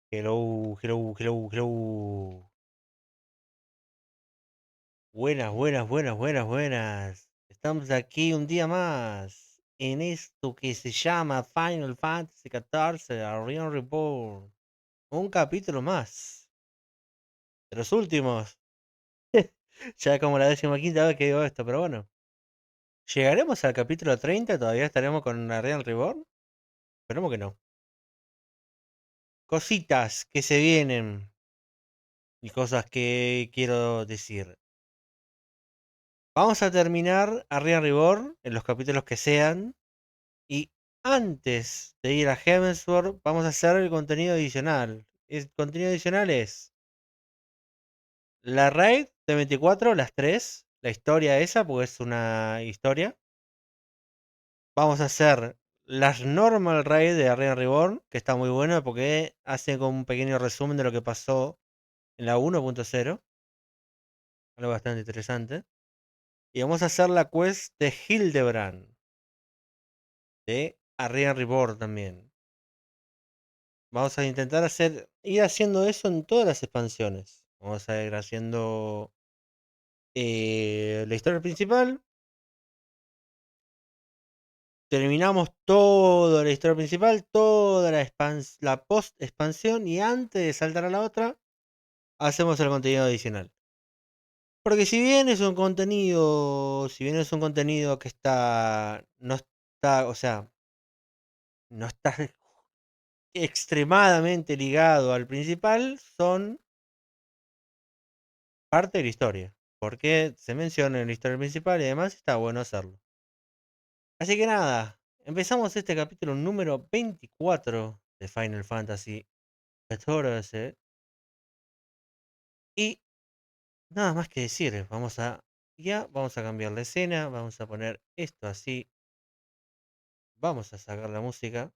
Hello, hello, hello, hello. Buenas, buenas, buenas, buenas, buenas. Estamos aquí un día más en esto que se llama Final Fantasy XIV, Reborn. Un capítulo más. De los últimos. Ya como la 15ª vez que digo esto, pero bueno. ¿Llegaremos al capítulo 30? ¿Todavía estaremos con la Reborn? Esperemos que no. Cositas que se vienen y cosas que quiero decir. Vamos a terminar Arriba Reborn en los capítulos que sean. Y antes de ir a Heavensward, vamos a hacer el contenido adicional. El contenido adicional es la raid de 24, las 3. La historia esa, porque es una historia. Vamos a hacer las normal raid de Arriba Reborn, que está muy buena porque hace como un pequeño resumen de lo que pasó en la 1.0. Algo bastante interesante. Y vamos a hacer la quest de Hildebrand. De Arriba Reborn también. Vamos a intentar ir haciendo eso en todas las expansiones. Vamos a ir haciendo la historia principal. Terminamos toda la historia principal, toda la post expansión, y antes de saltar a la otra, hacemos el contenido adicional. Porque si bien es un contenido que no está, o sea, no está extremadamente ligado al principal, son parte de la historia. Porque se menciona en la historia principal y además está bueno hacerlo. Así que nada, empezamos este capítulo número 24 de Final Fantasy XIV. Y nada más que decir, vamos a cambiar la escena, vamos a poner esto así. Vamos a sacar la música.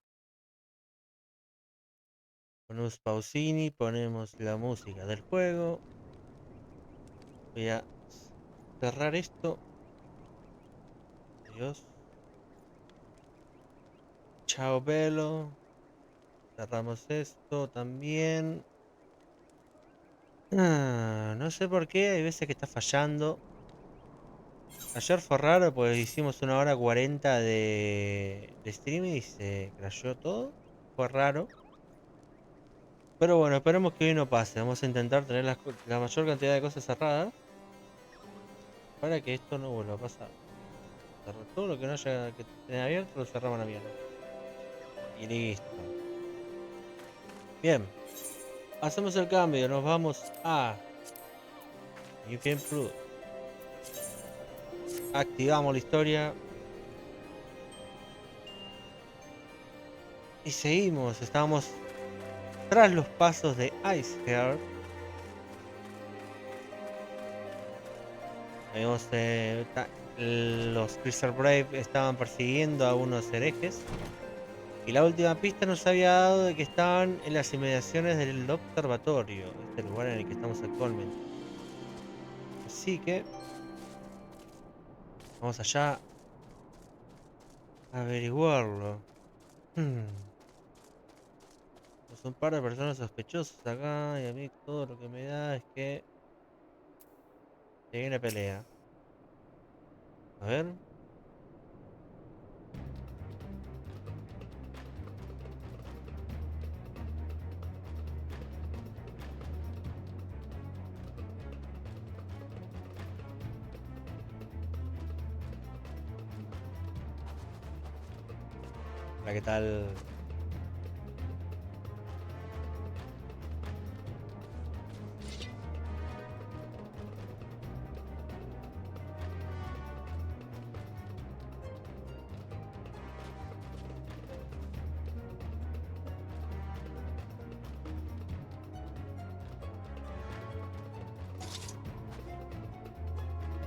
Ponemos Pausini, ponemos la música del juego. Voy a cerrar esto. Adiós. Chao, Belo. Cerramos esto también. No sé por qué, hay veces que está fallando. Ayer fue raro, pues hicimos 1 hora 40 de streaming y se crashó todo. Fue raro. Pero bueno, esperemos que hoy no pase. Vamos a intentar tener la mayor cantidad de cosas cerradas para que esto no vuelva a pasar. Todo lo que no haya que tener abierto lo cerramos a la mierda. Y listo. Bien. Hacemos el cambio. Nos vamos a Infinite Flood. Activamos la historia. Y seguimos. Estamos tras los pasos de Iceheart. Vemos los Crystal Brave estaban persiguiendo a unos herejes. Y la última pista nos había dado de que estaban en las inmediaciones del observatorio, este lugar en el que estamos actualmente. Así que vamos allá a averiguarlo. Pues un par de personas sospechosas acá y a mí todo lo que me da es que se viene pelea. A ver. Hola, ¿qué tal?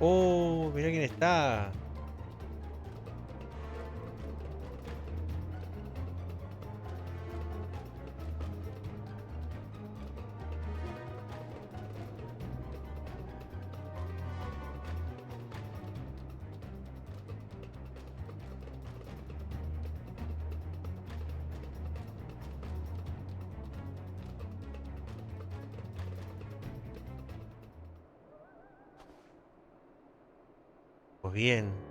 Oh, mirá quién está. Pues bien.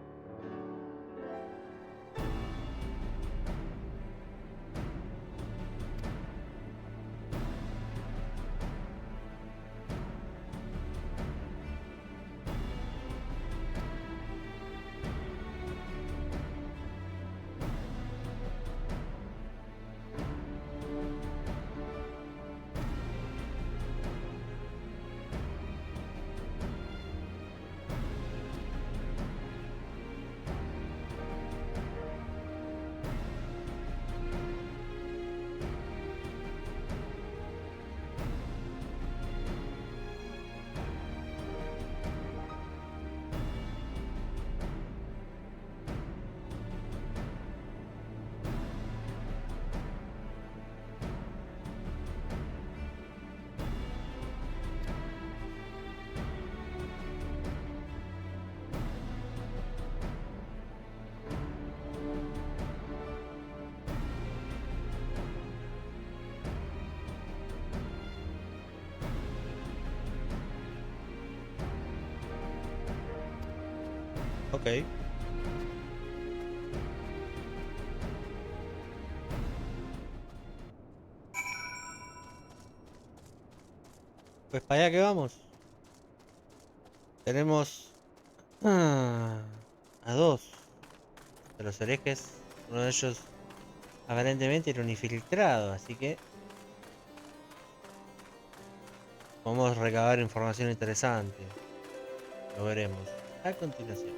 Ok. Pues para allá que vamos. Tenemos a dos de los herejes. Uno de ellos aparentemente era un infiltrado, así que podemos recabar información interesante. Lo veremos a continuación.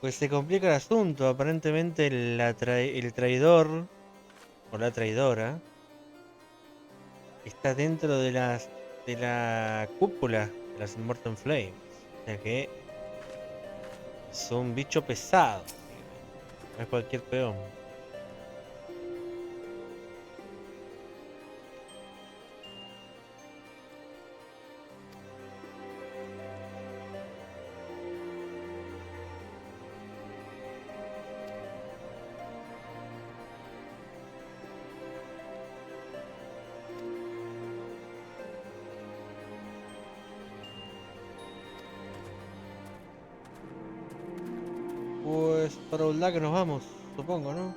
Pues se complica el asunto. Aparentemente el traidor o la traidora está dentro de la cúpula de las Immortal Flames. O sea que es un bicho pesado, básicamente. No es cualquier peón. Pues para que nos vamos, supongo, ¿no?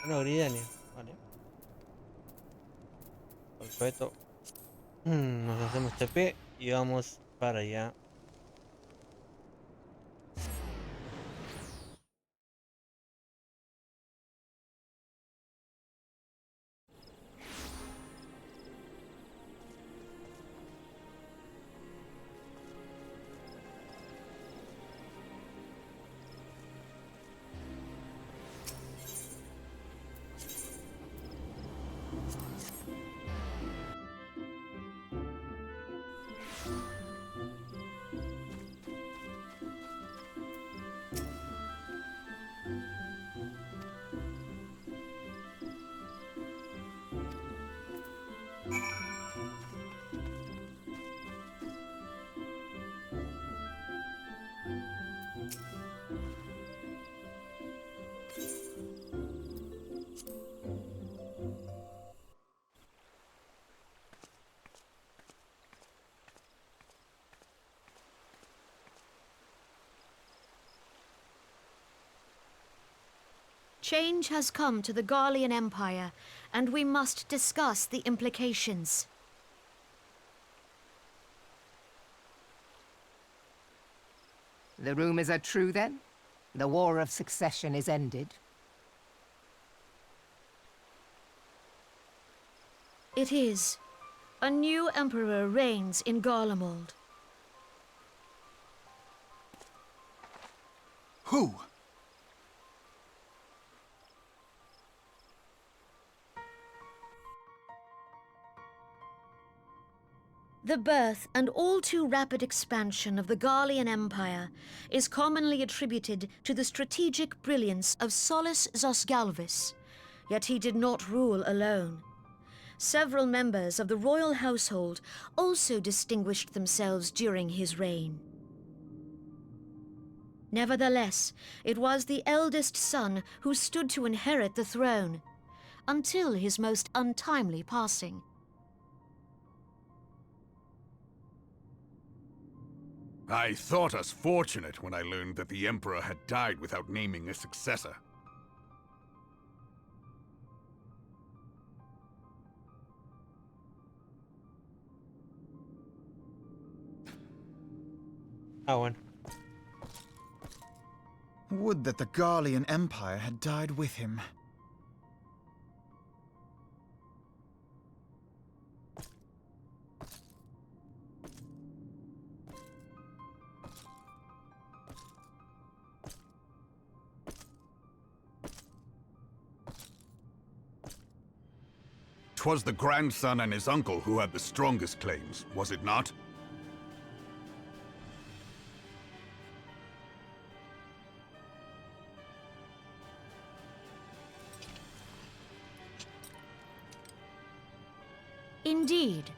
No, Gridania. Vale. Perfecto. Nos hacemos TP y vamos para allá. Change has come to the Garlean Empire, and we must discuss the implications. The rumors are true, then? The War of Succession is ended? It is. A new emperor reigns in Garlemald. Who? The birth and all too rapid expansion of the Garlean Empire is commonly attributed to the strategic brilliance of Solus Zosgalvis, yet he did not rule alone. Several members of the royal household also distinguished themselves during his reign. Nevertheless, it was the eldest son who stood to inherit the throne, until his most untimely passing. I thought us fortunate when I learned that the Emperor had died without naming a successor. Ah, bueno. Would that the Garlean Empire had died with him. "'Twas the grandson and his uncle who had the strongest claims, was it not? Indeed,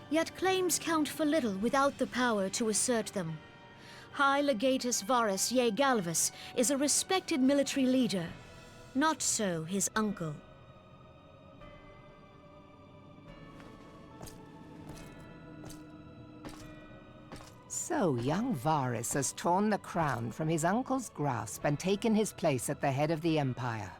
yet claims count for little without the power to assert them. High Legatus Varus Ye Galvus is a respected military leader. Not so his uncle. So young Varus has torn the crown from his uncle's grasp and taken his place at the head of the Empire.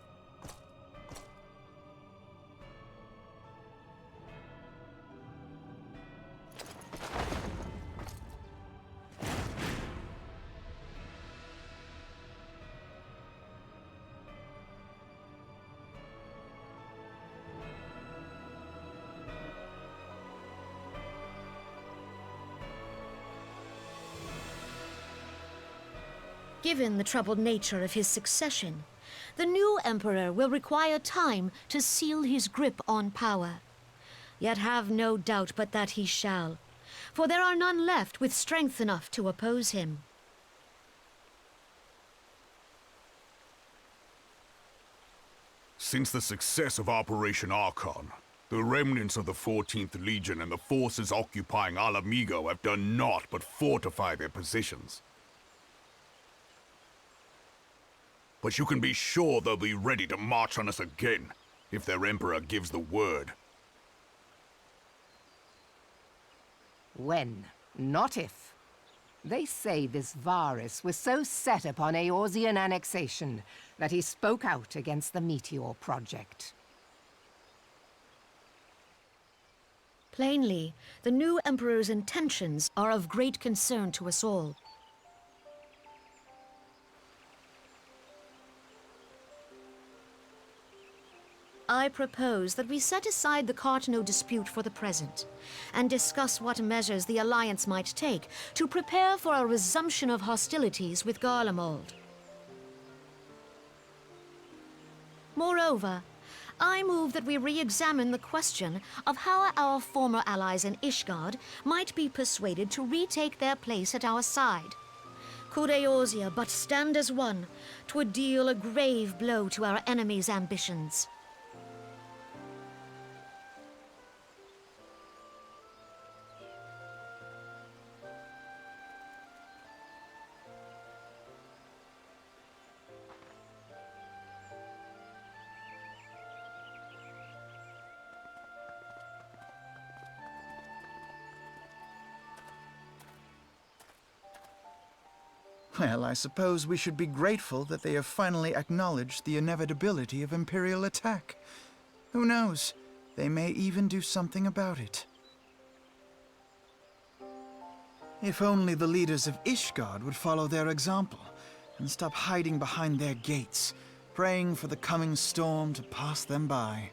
Given the troubled nature of his succession, the new emperor will require time to seal his grip on power. Yet have no doubt but that he shall, for there are none left with strength enough to oppose him. Since the success of Operation Archon, the remnants of the 14th Legion and the forces occupying Alamigo have done naught but fortify their positions. But you can be sure they'll be ready to march on us again, if their Emperor gives the word. When, not if. They say this Varus was so set upon Eorzean annexation that he spoke out against the Meteor Project. Plainly, the new emperor's intentions are of great concern to us all. I propose that we set aside the Cartno dispute for the present, and discuss what measures the Alliance might take to prepare for a resumption of hostilities with Garlemald. Moreover, I move that we re-examine the question of how our former allies in Ishgard might be persuaded to retake their place at our side. Could Eorzea but stand as one, 'twould deal a grave blow to our enemies' ambitions. Well, I suppose we should be grateful that they have finally acknowledged the inevitability of Imperial attack. Who knows? They may even do something about it. If only the leaders of Ishgard would follow their example and stop hiding behind their gates, praying for the coming storm to pass them by.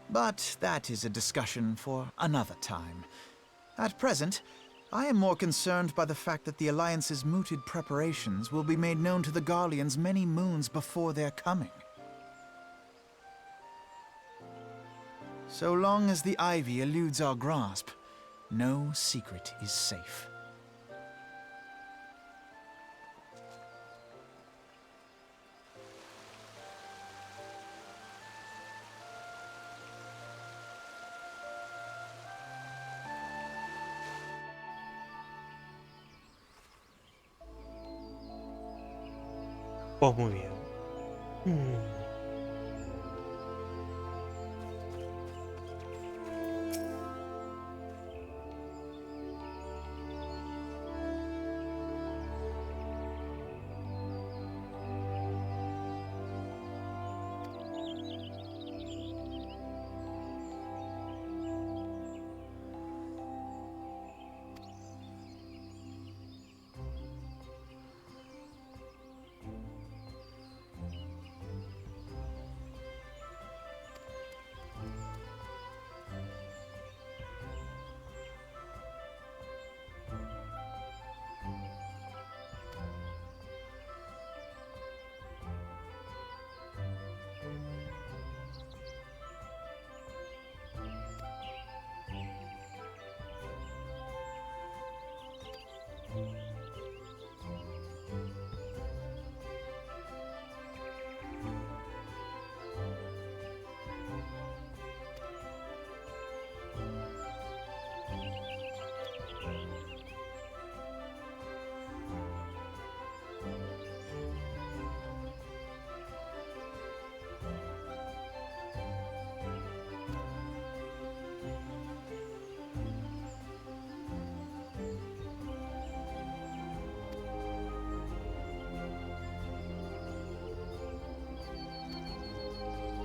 But that is a discussion for another time. At present, I am more concerned by the fact that the Alliance's mooted preparations will be made known to the Garleans many moons before their coming. So long as the Ivy eludes our grasp, no secret is safe. Pues muy bien.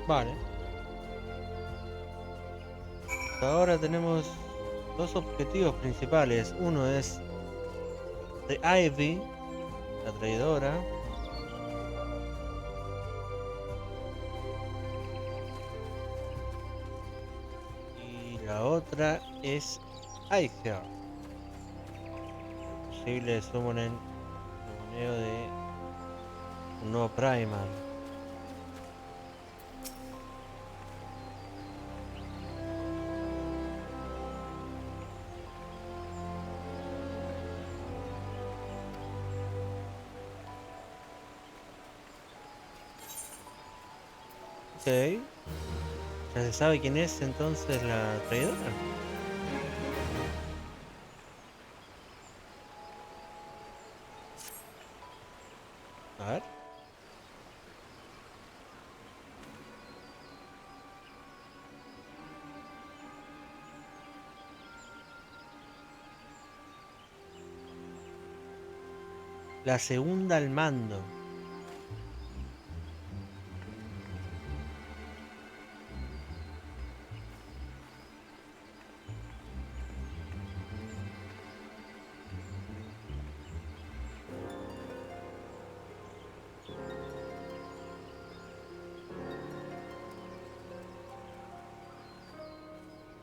Vale. Ahora tenemos dos objetivos principales. Uno es The Ivy, la traidora. Y la otra es Aether. Posible summoning summoneo de un nuevo primal. Ok. ¿Ya se sabe quién es entonces la traidora? A ver. La segunda al mando.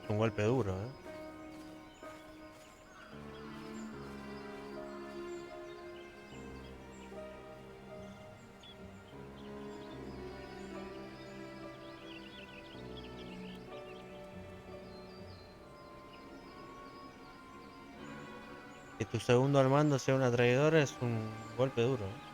Un golpe duro, ¿eh? Que tu segundo al mando sea una traidora es un golpe duro, ¿eh?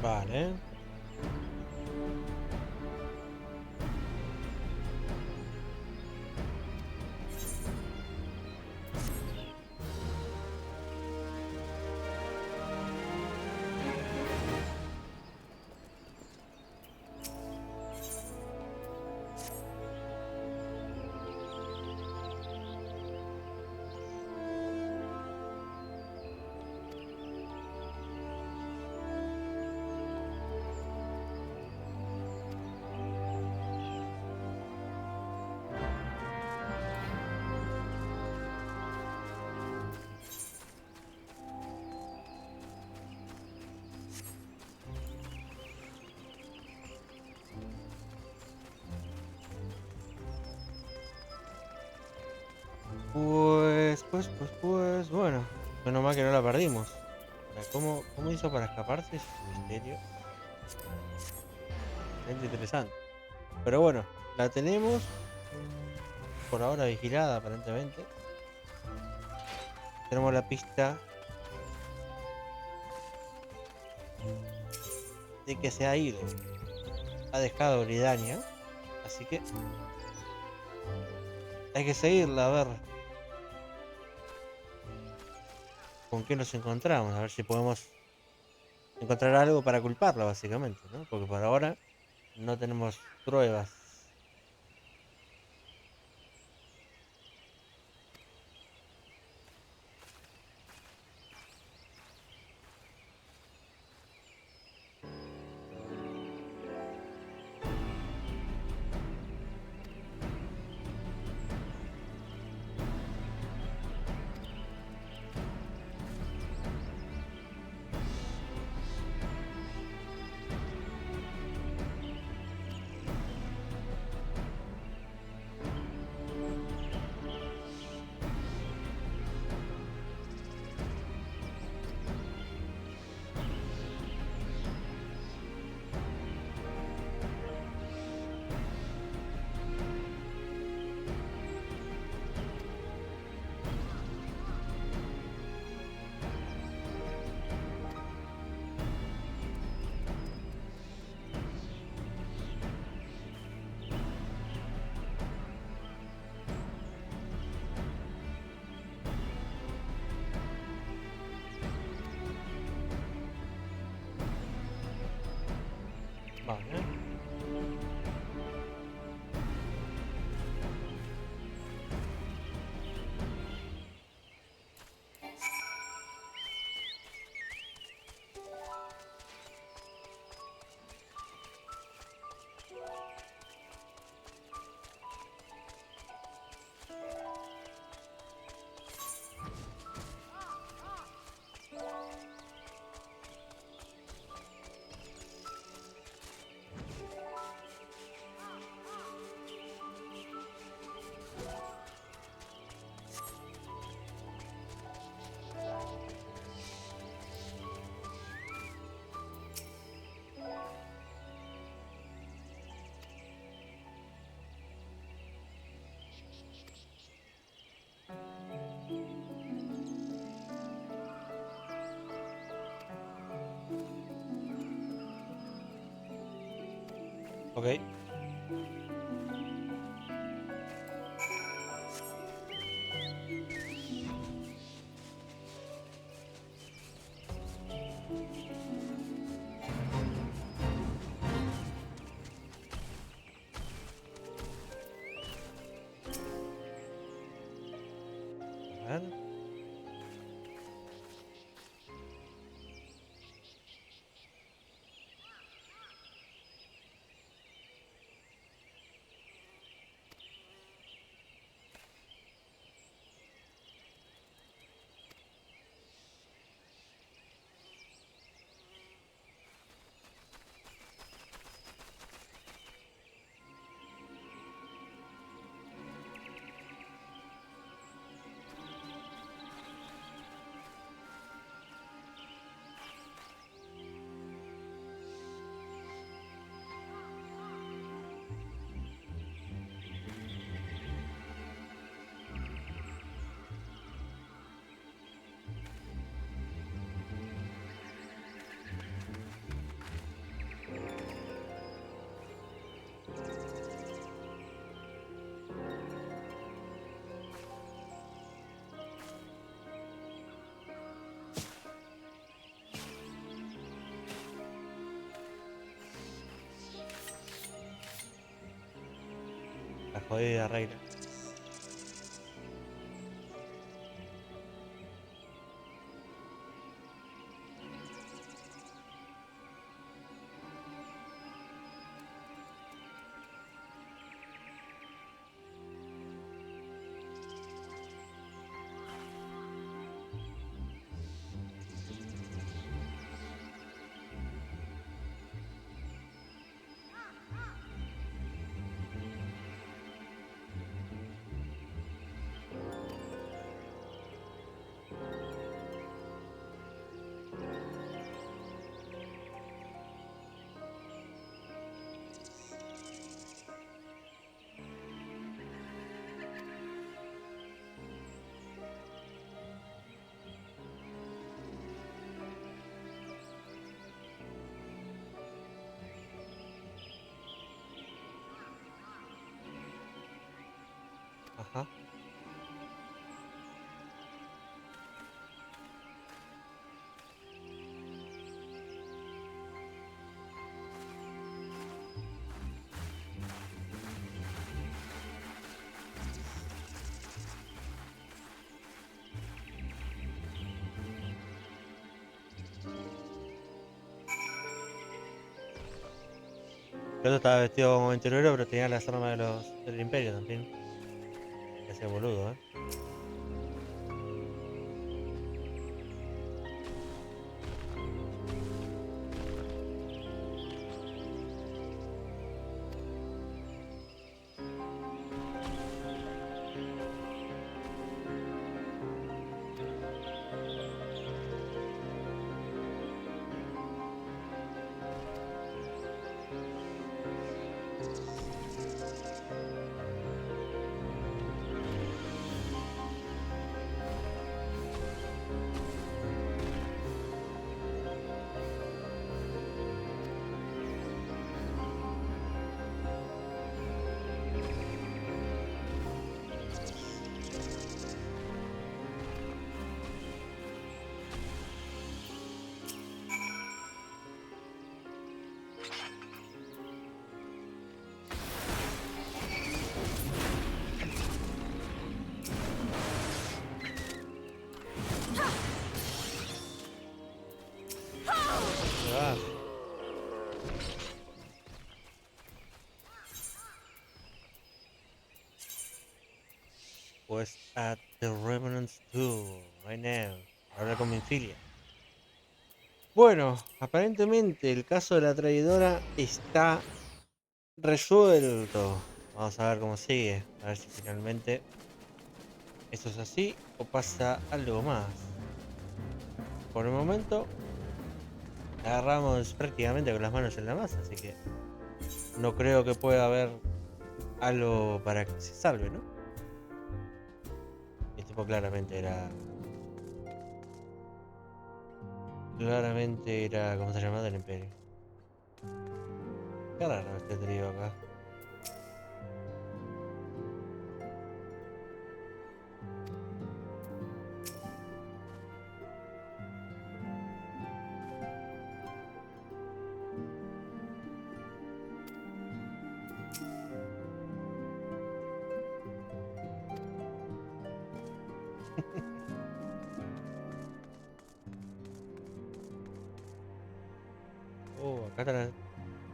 Vale. Pues, bueno, menos mal que no la perdimos. Ahora, ¿cómo hizo para escaparse? Es un misterio. Bastante interesante. Pero bueno, la tenemos por ahora vigilada aparentemente. Tenemos la pista de que se ha ido. Ha dejado Bridania. Así que hay que seguirla a ver con qué nos encontramos. A ver si podemos encontrar algo para culparla básicamente, ¿no? Porque por ahora no tenemos pruebas. Vale. Ok. A ver. jodida regla. Ajá. El otro estaba vestido como aventurero, pero tenía las armas del imperio también. Ese boludo, ¿eh? Ah, pues at the Revenant's Tour right now. Hablar con mi filia. Bueno, aparentemente el caso de la traidora está resuelto. Vamos a ver cómo sigue. A ver si finalmente esto es así o pasa algo más. Por el momento la agarramos prácticamente con las manos en la masa, así que no creo que pueda haber algo para que se salve, ¿no? El tipo claramente era... ¿cómo se llama? Del imperio. Qué raro este trío acá. Acá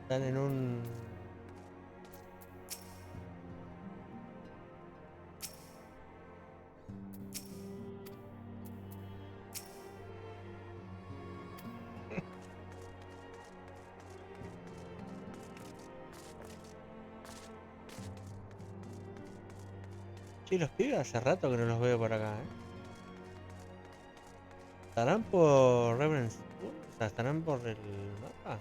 están en un... Sí, los pibes hace rato que no los veo por acá, ¿eh? ¿Estarán por Revenant? O sea, ¿estarán por el mapa?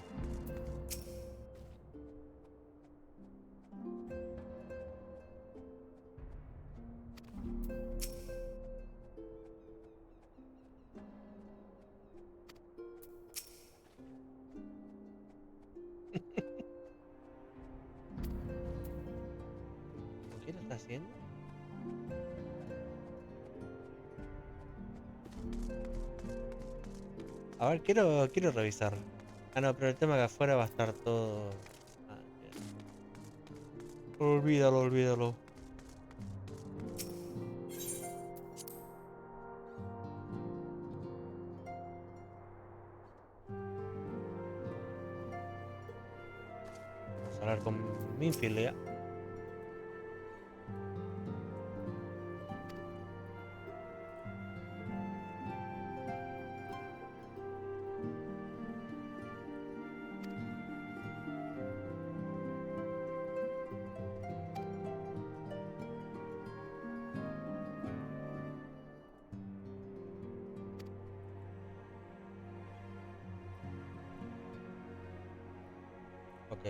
¿Por qué lo está haciendo? A ver, quiero revisar. Ah, no, pero el tema que afuera va a estar todo... Ah, olvídalo. Hablar con Minfield, ¿eh? Ok.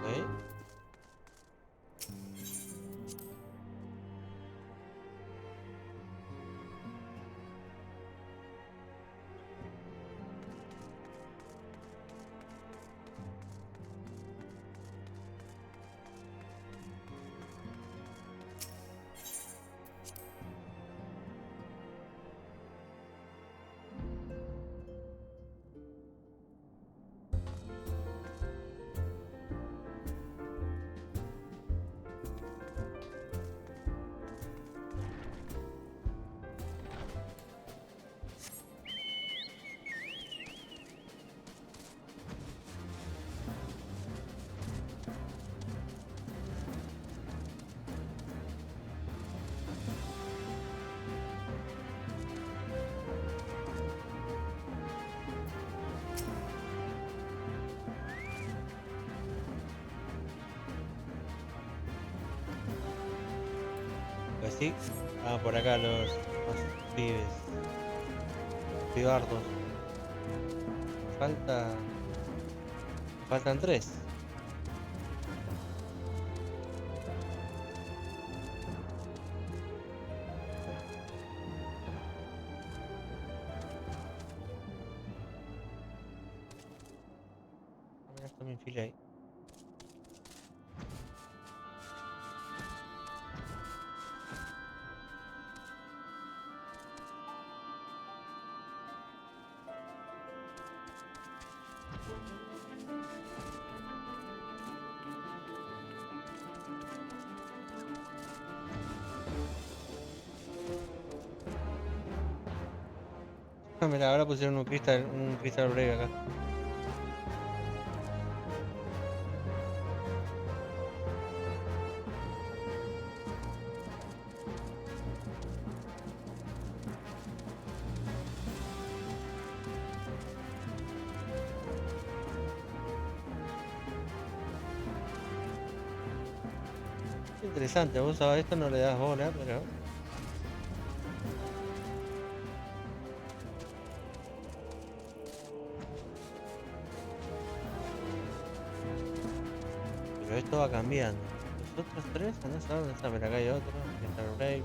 Ok. Pues sí. Ah, por acá los pibes. Pibardos. Faltan 3. Mira, esto me enfilé ahí. Mira, ahora pusieron un cristal breve acá. Interesante, vos a esto no le das bola, pero... Pero esto va cambiando. Los otros 3, no sé dónde está, pero acá hay otro. Está el break.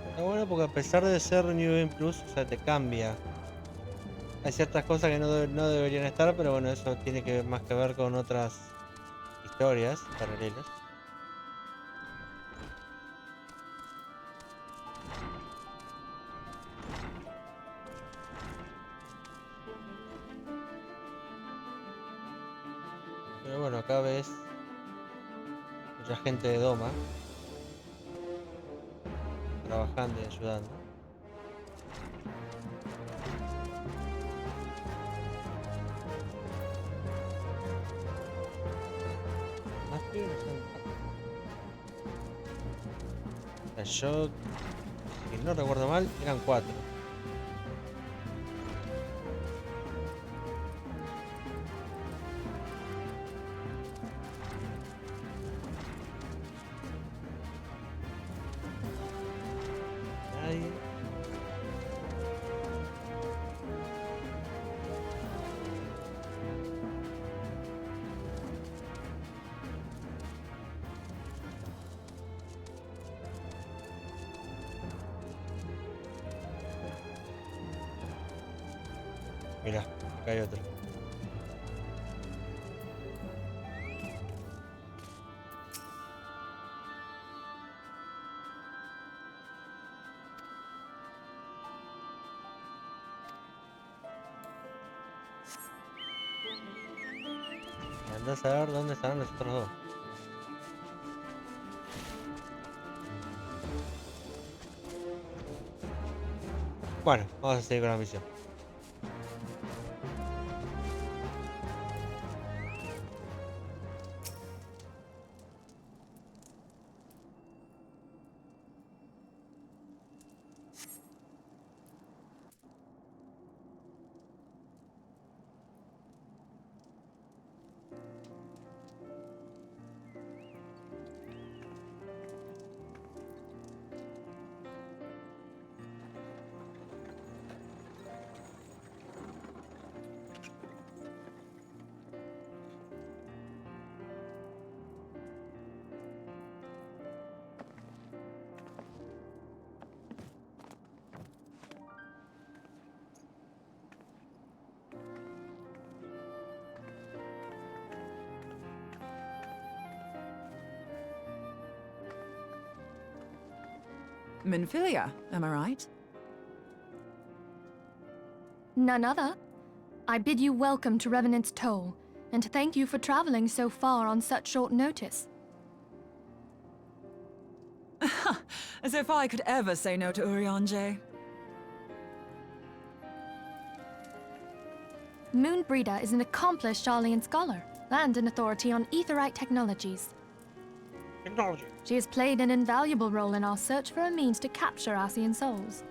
Está bueno porque a pesar de ser New Game Plus, o sea, te cambia hay ciertas cosas que no deberían estar, pero bueno, eso tiene que más que ver con otras historias paralelas. Pero bueno, acá ves mucha gente de Doma trabajando y ayudando. Más pibes no son tantos. Yo, si no recuerdo mal, eran 4. Nadie. Mirá, acá hay otro. Andás a ver dónde estarán los otros dos. Bueno, vamos a seguir con la misión. Minfilia, am I right? None other. I bid you welcome to Revenant's Toll, and thank you for traveling so far on such short notice. As if I could ever say no to Urianger. Moonbreeder is an accomplished Sharlayan scholar and an authority on aetherite technologies. Technology. She has played an invaluable role in our search for a means to capture Ascian souls.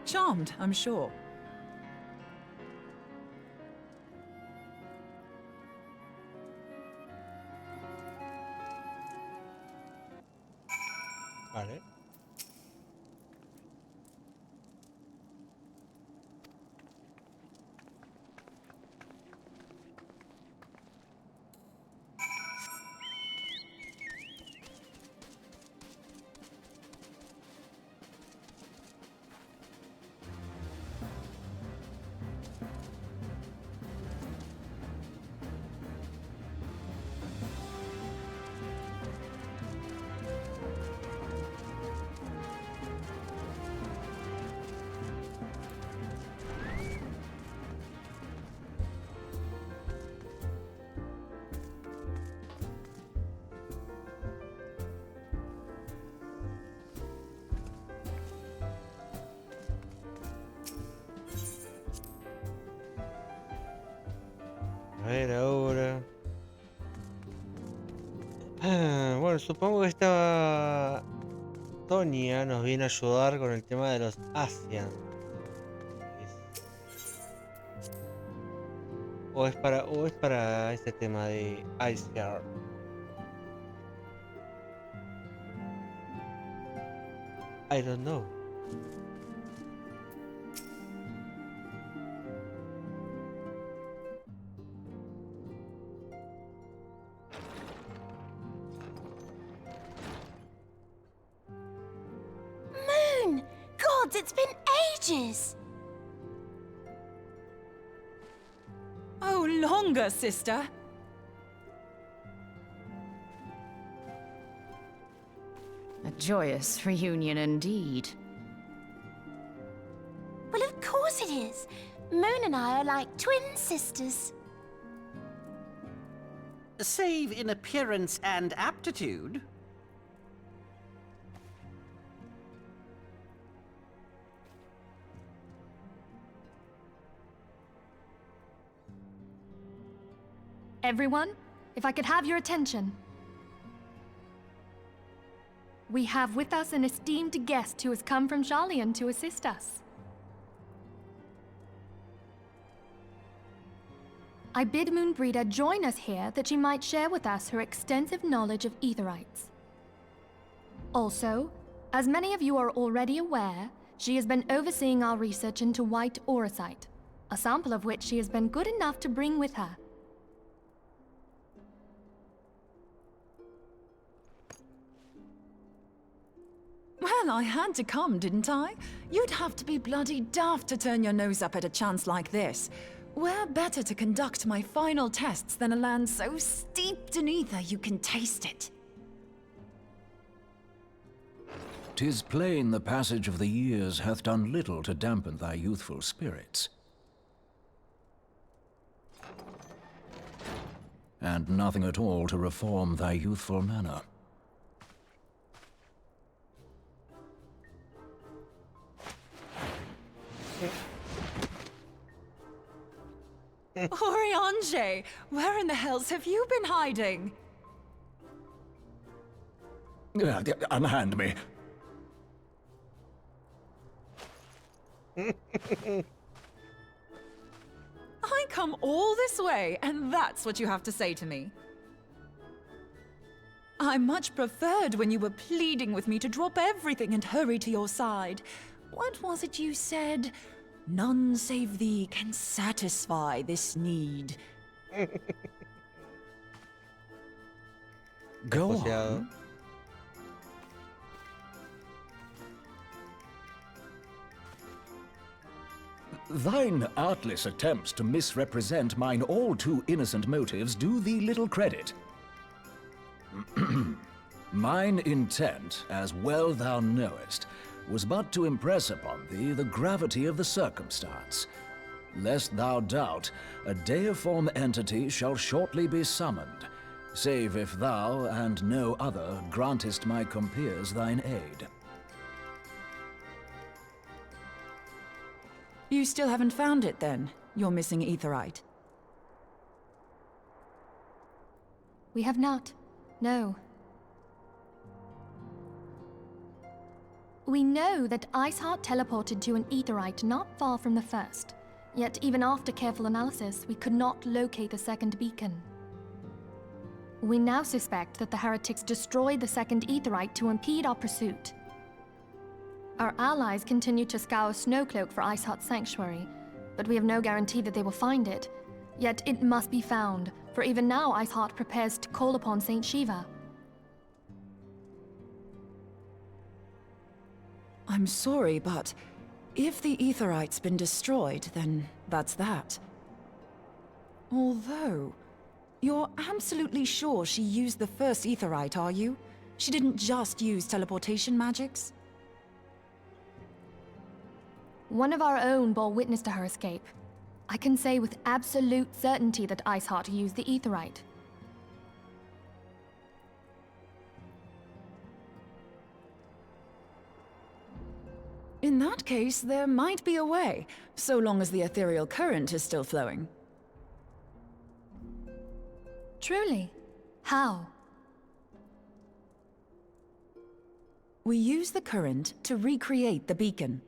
Charmed, I'm sure. Vale. A ver ahora. Bueno, supongo que esta Tonia nos viene a ayudar con el tema de los Asian. O es para este tema de Iceheart. I don't know. Moon! gods, it's been ages! Oh, longer, sister. A joyous reunion indeed. Well, of course it is. Moon and I are like twin sisters. Save in appearance and aptitude. Everyone, if I could have your attention. We have with us an esteemed guest who has come from Jalian to assist us. I bid Moonbreeder join us here that she might share with us her extensive knowledge of Aetherites. Also, as many of you are already aware, she has been overseeing our research into white auracite, a sample of which she has been good enough to bring with her. Well, I had to come, didn't I? You'd have to be bloody daft to turn your nose up at a chance like this. Where better to conduct my final tests than a land so steeped in ether you can taste it? 'Tis plain the passage of the years hath done little to dampen thy youthful spirits. And nothing at all to reform thy youthful manner. Oriange, where in the hells have you been hiding? Unhand me. I come all this way, and that's what you have to say to me. I much preferred when you were pleading with me to drop everything and hurry to your side. What was it you said? None save thee can satisfy this need. Go on. Thine artless attempts to misrepresent mine all too innocent motives do thee little credit. Mine intent, as well thou knowest, was but to impress upon thee the gravity of the circumstance. Lest thou doubt, a deiform entity shall shortly be summoned, save if thou and no other grantest my compeers thine aid. You still haven't found it, then? Your missing Aetherite? We have not. No. We know that Iceheart teleported to an Aetherite not far from the first. Yet even after careful analysis, we could not locate the second beacon. We now suspect that the heretics destroyed the second Aetherite to impede our pursuit. Our allies continue to scour Snowcloak for Iceheart's sanctuary, but we have no guarantee that they will find it. Yet it must be found, for even now Iceheart prepares to call upon Saint Shiva. I'm sorry, but if the Aetherite's been destroyed, then that's that. Although, you're absolutely sure she used the first Aetherite, are you? She didn't just use teleportation magics? One of our own bore witness to her escape. I can say with absolute certainty that Iceheart used the Aetherite. In that case, there might be a way, so long as the ethereal current is still flowing. Truly? How? We use the current to recreate the beacon.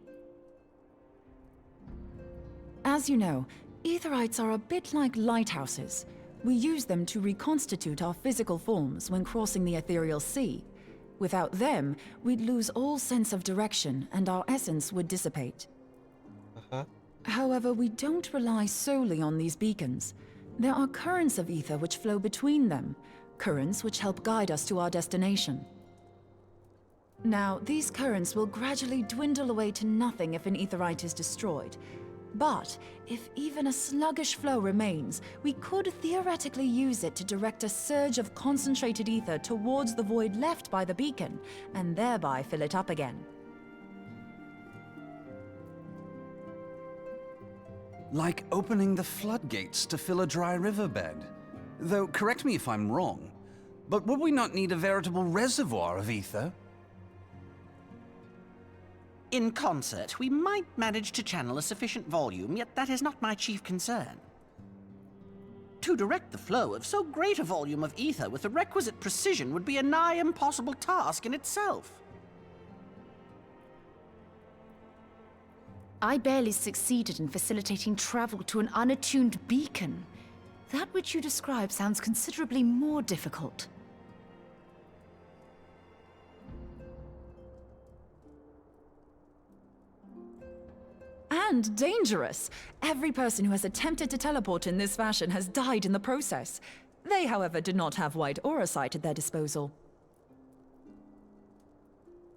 As you know, Aetherites are a bit like lighthouses. We use them to reconstitute our physical forms when crossing the ethereal sea. Without them, we'd lose all sense of direction and our essence would dissipate. However, we don't rely solely on these beacons. There are currents of ether which flow between them, currents which help guide us to our destination. Now, these currents will gradually dwindle away to nothing if an aetheryte is destroyed. But if even a sluggish flow remains, we could theoretically use it to direct a surge of concentrated ether towards the void left by the beacon, and thereby fill it up again. Like opening the floodgates to fill a dry riverbed. Though, correct me if I'm wrong, but would we not need a veritable reservoir of ether? In concert, we might manage to channel a sufficient volume, yet that is not my chief concern. To direct the flow of so great a volume of ether with the requisite precision would be a nigh impossible task in itself. I barely succeeded in facilitating travel to an unattuned beacon. That which you describe sounds considerably more difficult. And dangerous. Every person who has attempted to teleport in this fashion has died in the process. They, however, did not have white aura sight at their disposal.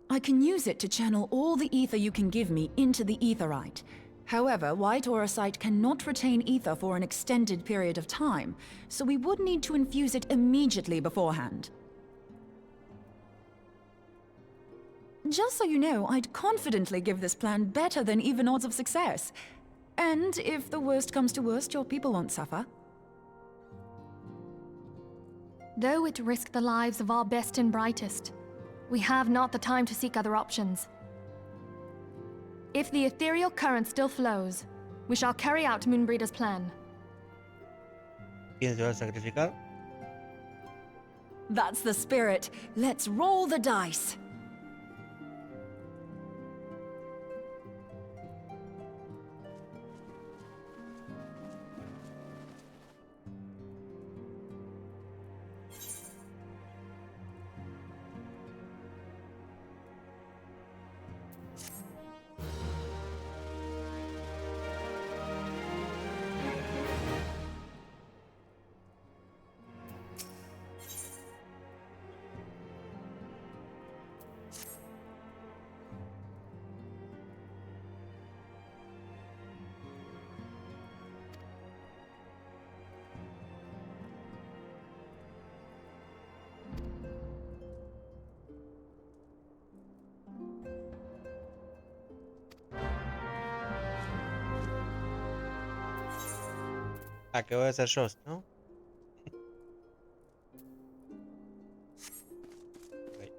I can use it to channel all the ether you can give me into the aetheryte. However, white aura sight cannot retain ether for an extended period of time, so we would need to infuse it immediately beforehand. Just so you know, I'd confidently give this plan better than even odds of success. And if the worst comes to worst, your people won't suffer. Though it risked the lives of our best and brightest, we have not the time to seek other options. If the ethereal current still flows, we shall carry out Moonbreeder's plan. ¿Quién se va a sacrificar? That's the spirit. Let's roll the dice. Ah, que voy a hacer yo, ¿no? Ok.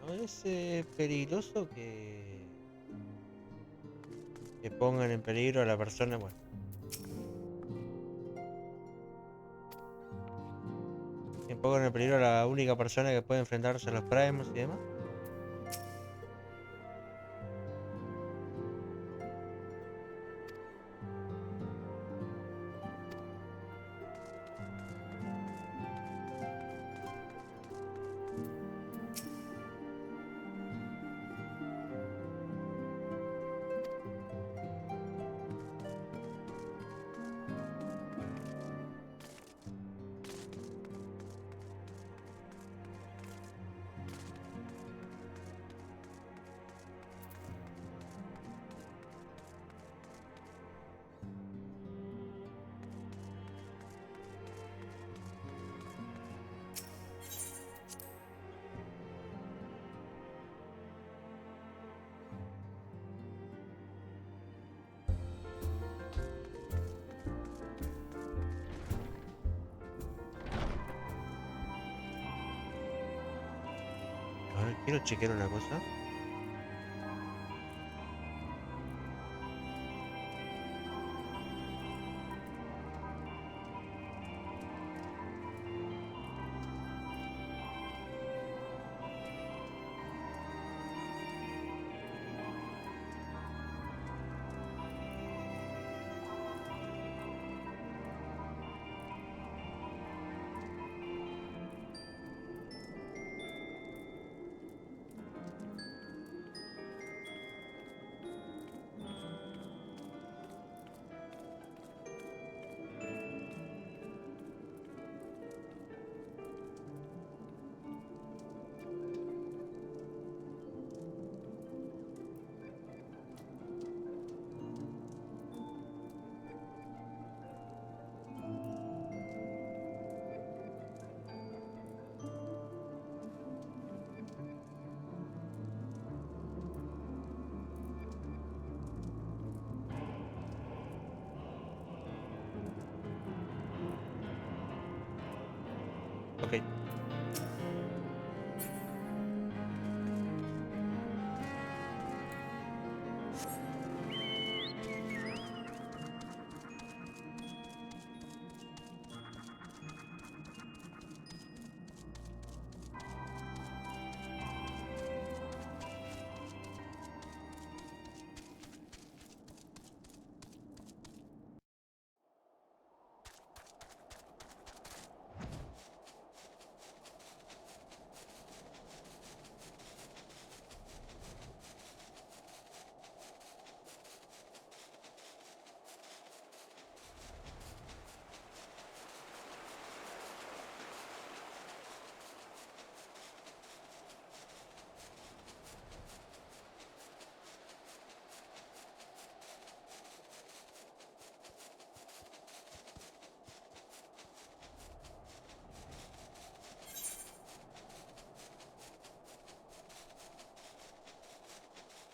No es peligroso que pongan en peligro a la persona, bueno. Que pongan en peligro a la única persona que puede enfrentarse a los primos y demás. A ver, quiero chequear una cosa. Ok.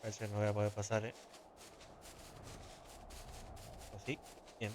A ver si no voy a poder pasar, ¿O sí? Bien.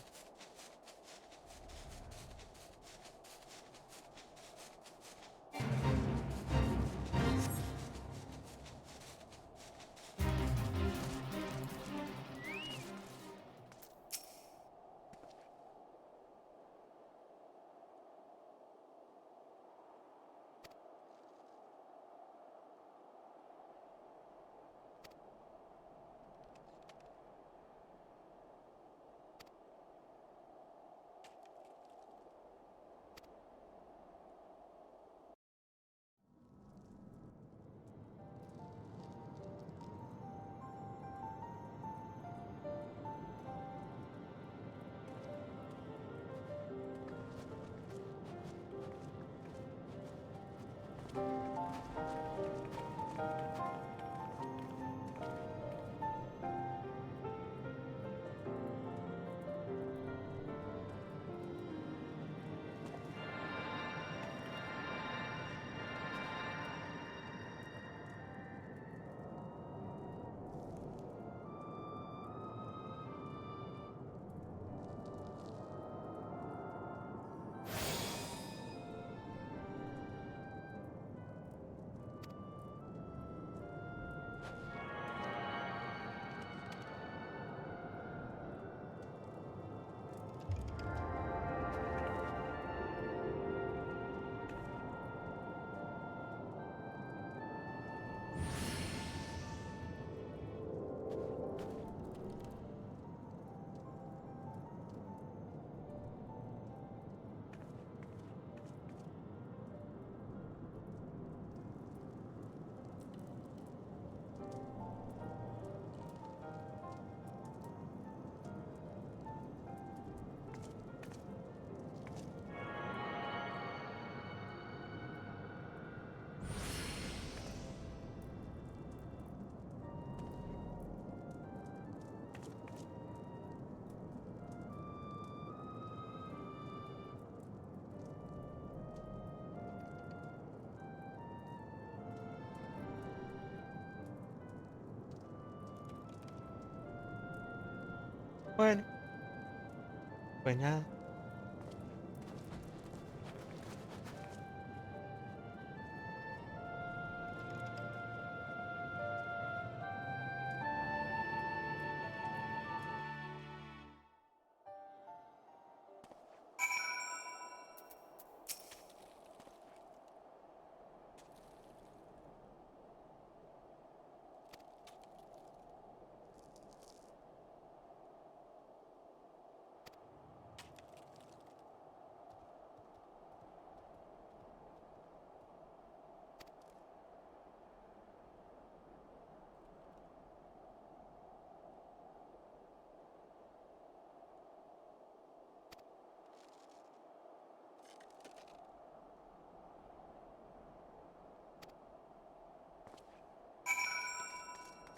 Bueno, pues nada.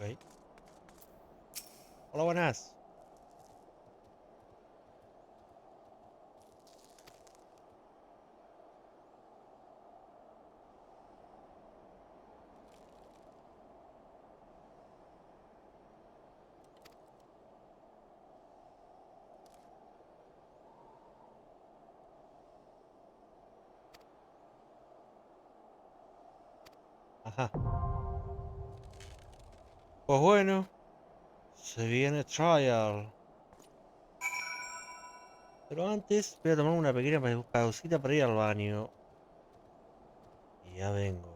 Ok. Hola, buenas. Ajá. Pues bueno, se viene trial. Pero antes voy a tomar una pequeña pausita para ir al baño. Y ya vengo.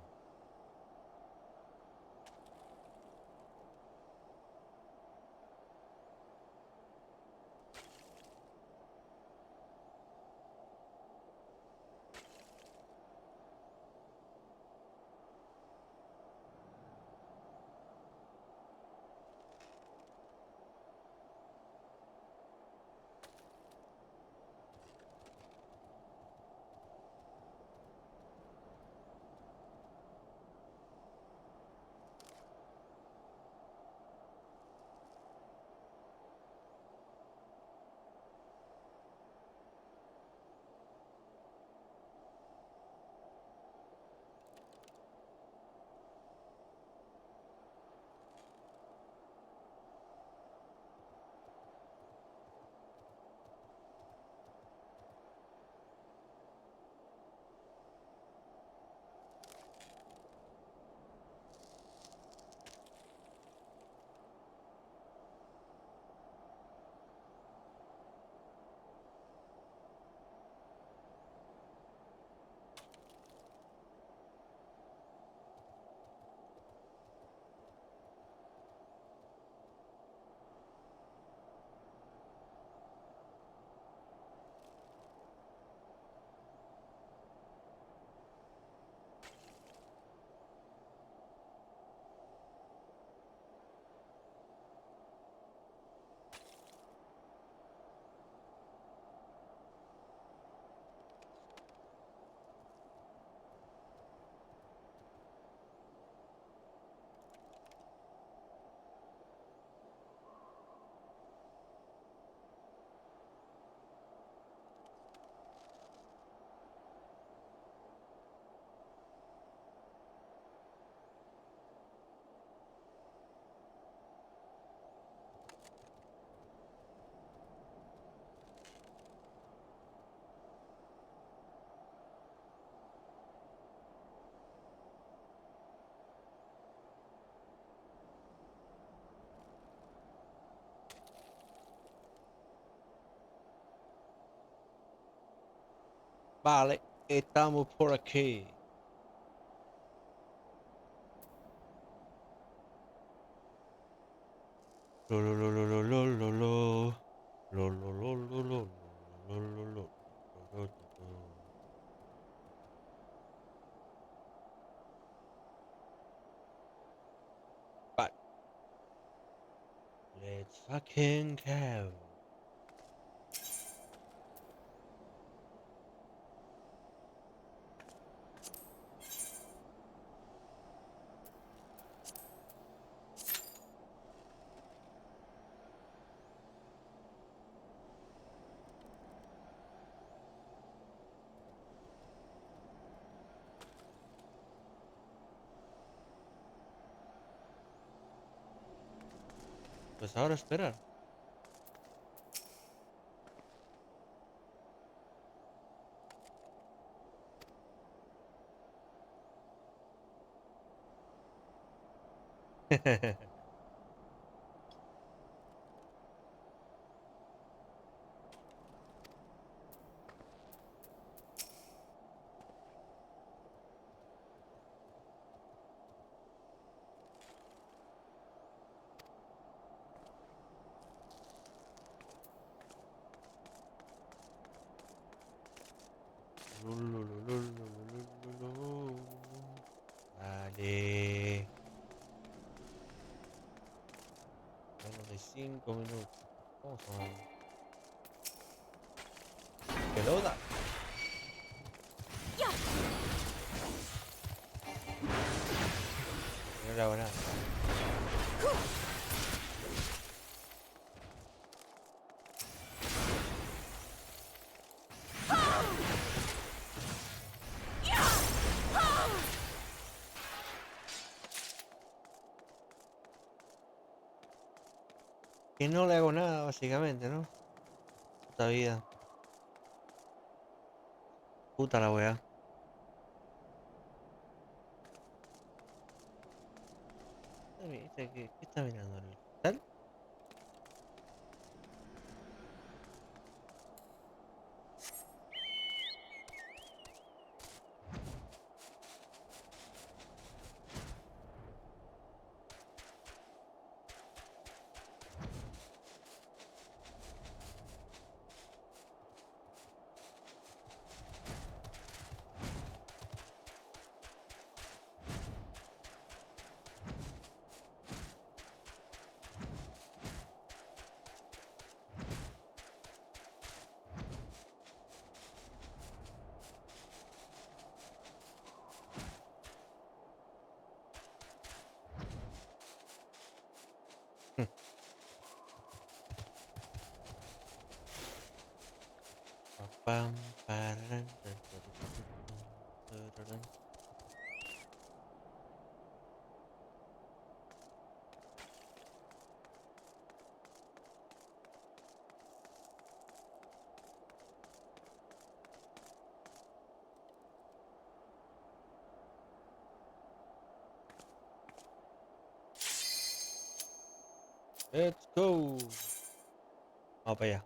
Vale, estamos por aquí. Lo, lo, lo, lo, lo, lo, lo. Lo, lo, lo, lo, lo, lo, lo, lo, lo, lo. Vale. Let's fucking go. Pues ahora esperar. Vale. Menos de 5 minutos. Vamos a ver. Pelota. No le hago nada. Que no le hago nada, básicamente, ¿no? Puta vida. Puta la weá. ¿Qué está mirando? ¿El tal? Pam, pararan, tararán. Let's go. Vamos para allá.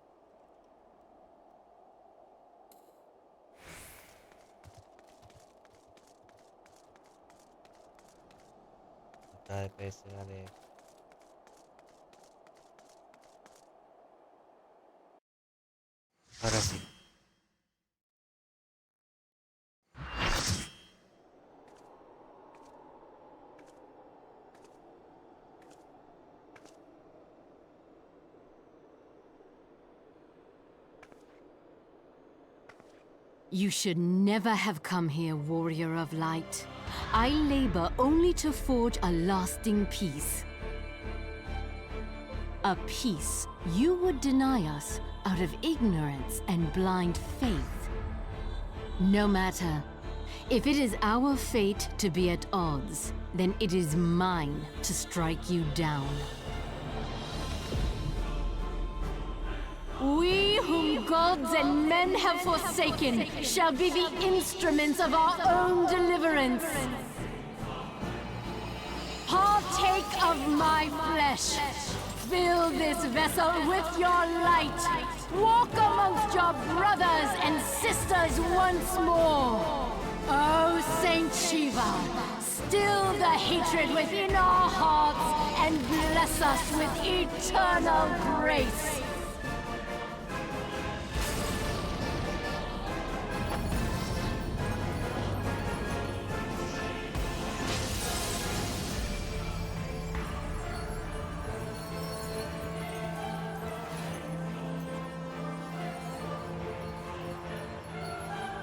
Está DPS, dale. Ahora sí. You should never have come here, warrior of light. I labor only to forge a lasting peace. A peace you would deny us out of ignorance and blind faith. No matter. If it is our fate to be at odds, then it is mine to strike you down. We whom gods and men have forsaken shall be the instruments of our own deliverance. Partake of my flesh. Fill this vessel with your light. Walk amongst your brothers and sisters once more. Oh, Saint Shiva, still the hatred within our hearts and bless us with eternal grace.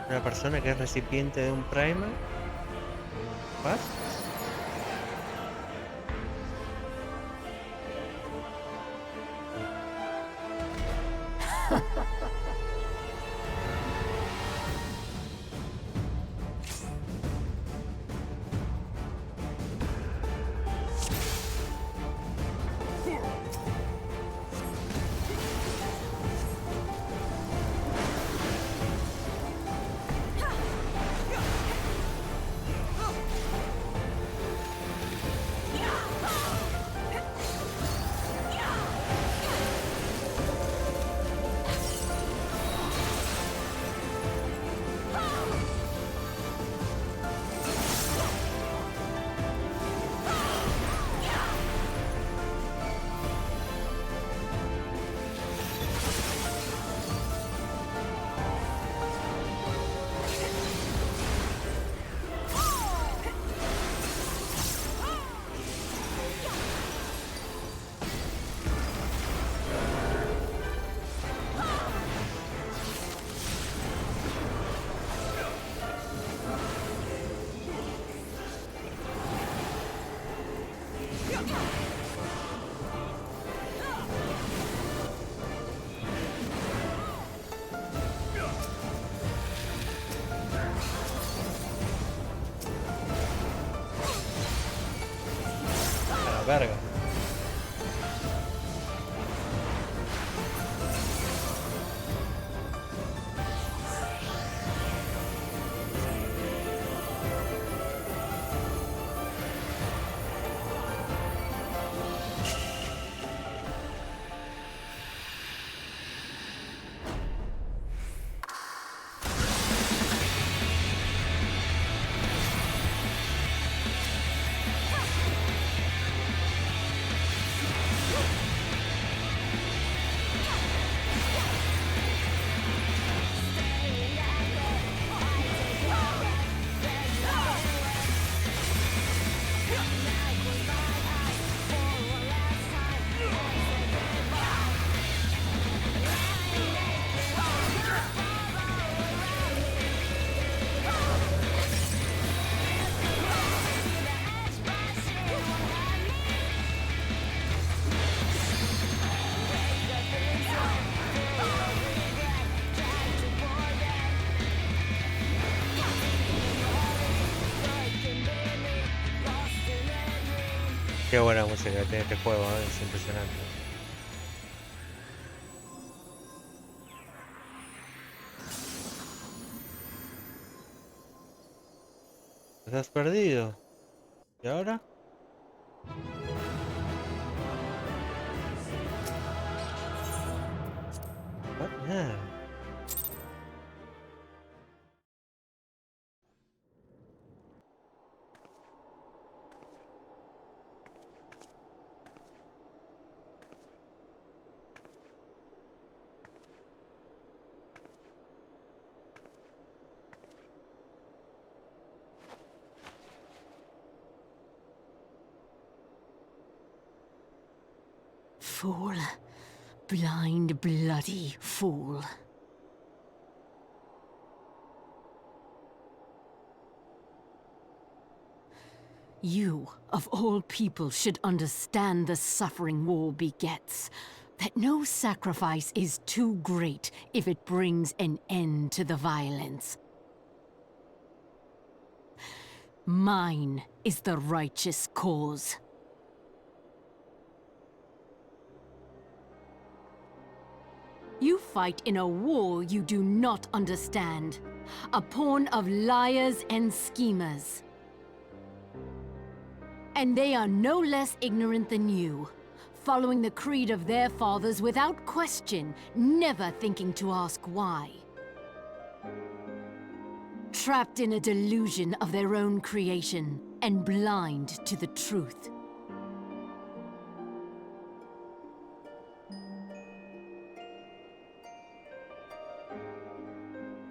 Una persona que es recipiente de un primer. ¿What? Verga. Qué buena música que tiene este juego, es impresionante. Estás perdido. ¿Y ahora? Nada. Fool. Blind, bloody fool. You, of all people, should understand the suffering war begets. That no sacrifice is too great if it brings an end to the violence. Mine is the righteous cause. You fight in a war you do not understand. A pawn of liars and schemers. And they are no less ignorant than you, following the creed of their fathers without question, never thinking to ask why. Trapped in a delusion of their own creation, and blind to the truth.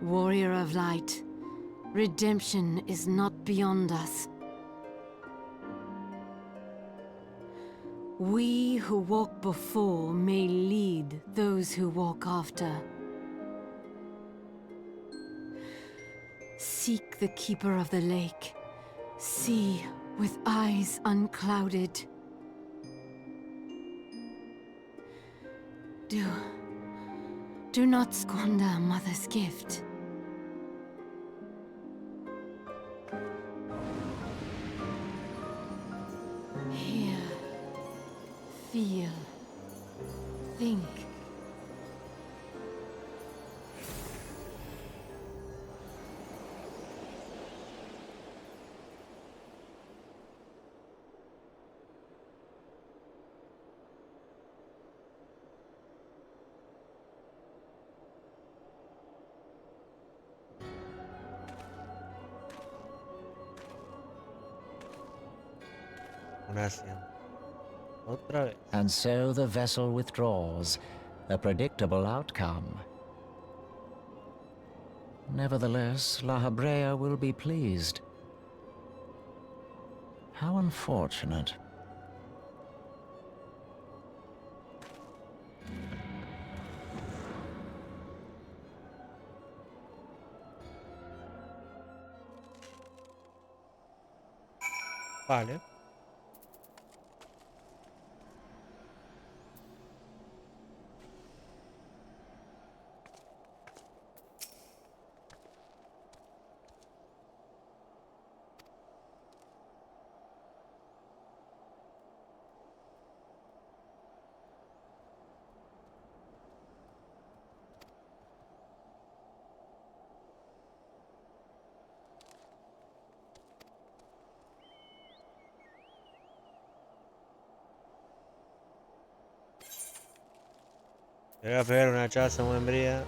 Warrior of light, redemption is not beyond us. We who walk before may lead those who walk after. Seek the keeper of the lake. See with eyes unclouded. Do not squander Mother's gift. Hear, feel, think. Gracias. Otra vez. And so the vessel withdraws, a predictable outcome. Nevertheless, La Habrea will be pleased. How unfortunate. Vale. Le voy a pegar una chaza muy embría.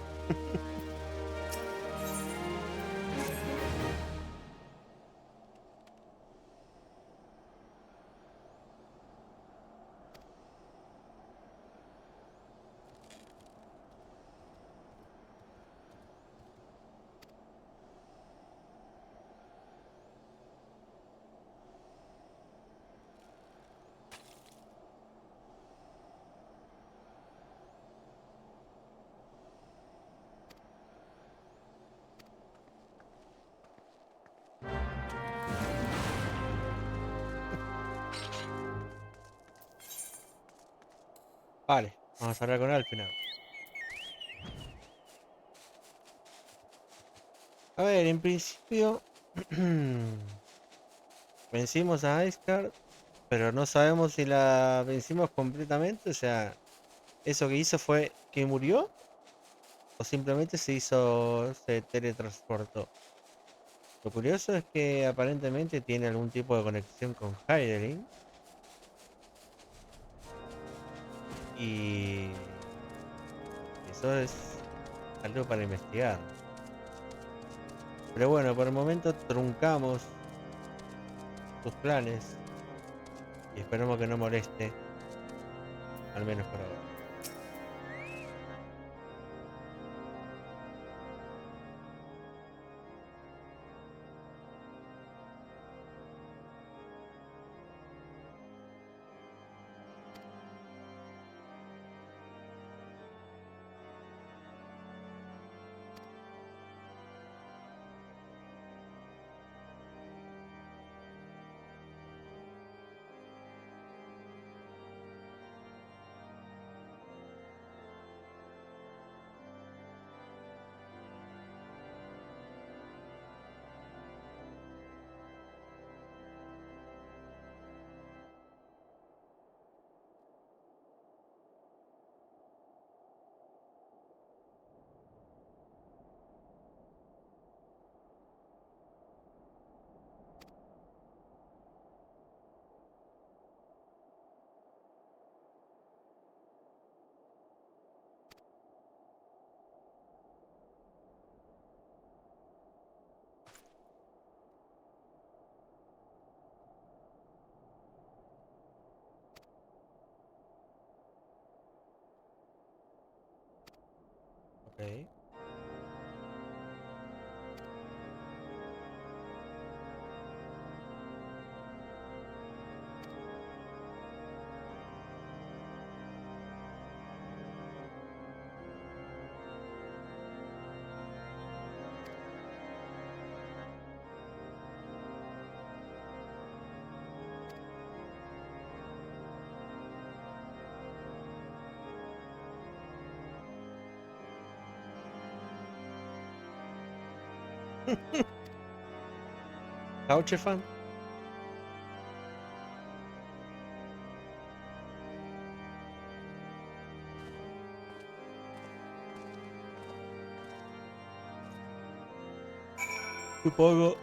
Vale, vamos a hablar con él al final. A ver, en principio vencimos a Iceguard pero no sabemos si la vencimos completamente. O sea, eso que hizo fue que murió o simplemente se teletransportó. Lo curioso es que aparentemente tiene algún tipo de conexión con Heidelin. Y eso es algo para investigar. Pero bueno, por el momento truncamos tus planes y esperemos que no moleste, al menos por ahora. Okay. Couch fan. Supongo.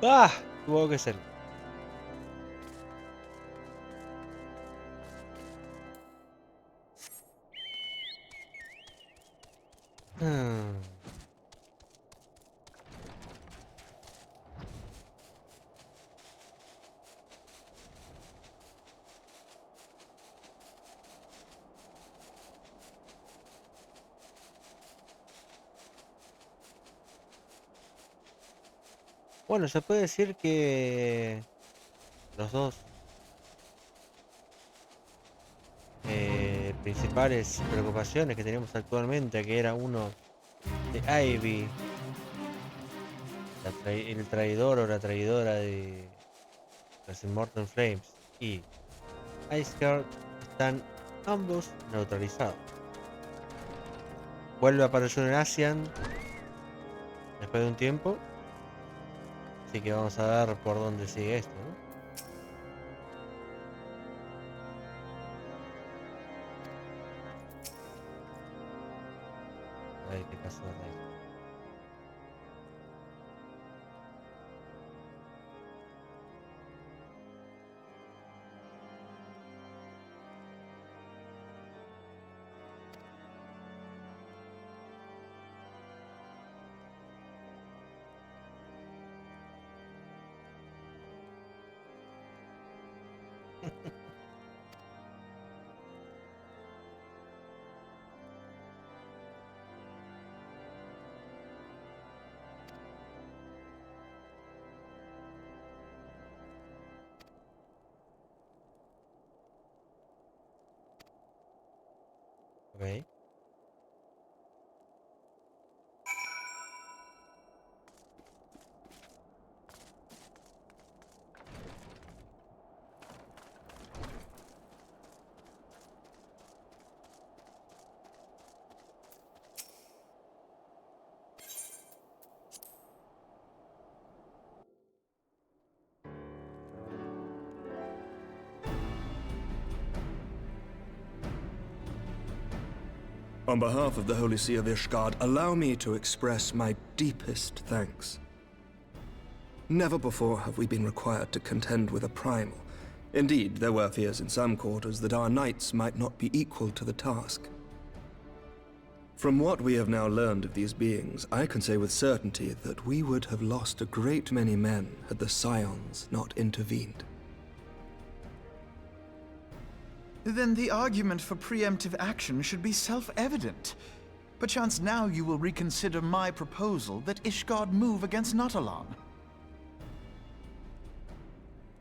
¡Ah! Supongo que es él. Hmm. Bueno, se puede decir que los dos principales preocupaciones que tenemos actualmente, que era uno de Ivy, el traidor o la traidora de los Immortal Flames, y Iceguard, están ambos neutralizados. Vuelve a aparecer en Asian después de un tiempo, así que vamos a ver por dónde sigue esto, ¿no? A ver qué pasó de ahí. Ok. On behalf of the Holy See of Ishgard, allow me to express my deepest thanks. Never before have we been required to contend with a primal. Indeed, there were fears in some quarters that our knights might not be equal to the task. From what we have now learned of these beings, I can say with certainty that we would have lost a great many men had the Scions not intervened. Then the argument for preemptive action should be self-evident. Perchance now you will reconsider my proposal that Ishgard move against Nautalon.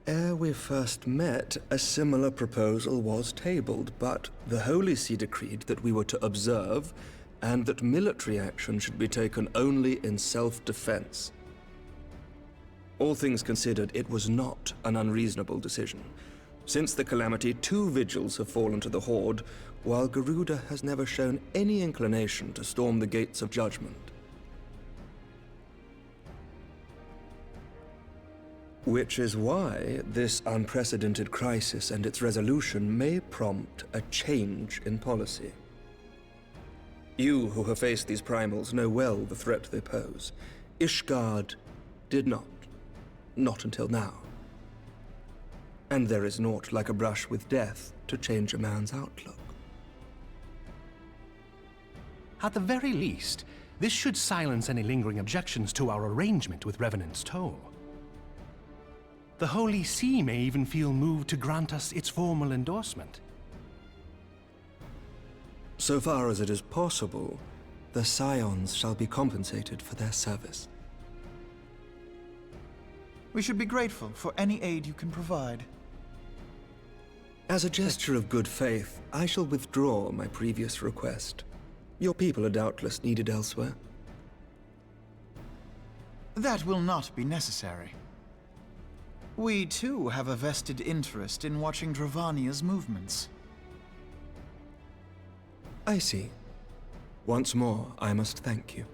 Ere we first met, a similar proposal was tabled, but the Holy See decreed that we were to observe, and that military action should be taken only in self-defense. All things considered, it was not an unreasonable decision. Since the calamity, 2 vigils have fallen to the Horde, while Garuda has never shown any inclination to storm the gates of judgment. Which is why this unprecedented crisis and its resolution may prompt a change in policy. You who have faced these primals know well the threat they pose. Ishgard did not. Not until now. And there is naught like a brush with death to change a man's outlook. At the very least, this should silence any lingering objections to our arrangement with Revenant's Toll. The Holy See may even feel moved to grant us its formal endorsement. So far as it is possible, the Scions shall be compensated for their service. We should be grateful for any aid you can provide. As a gesture of good faith, I shall withdraw my previous request. Your people are doubtless needed elsewhere. That will not be necessary. We too have a vested interest in watching Dravania's movements. I see. Once more, I must thank you.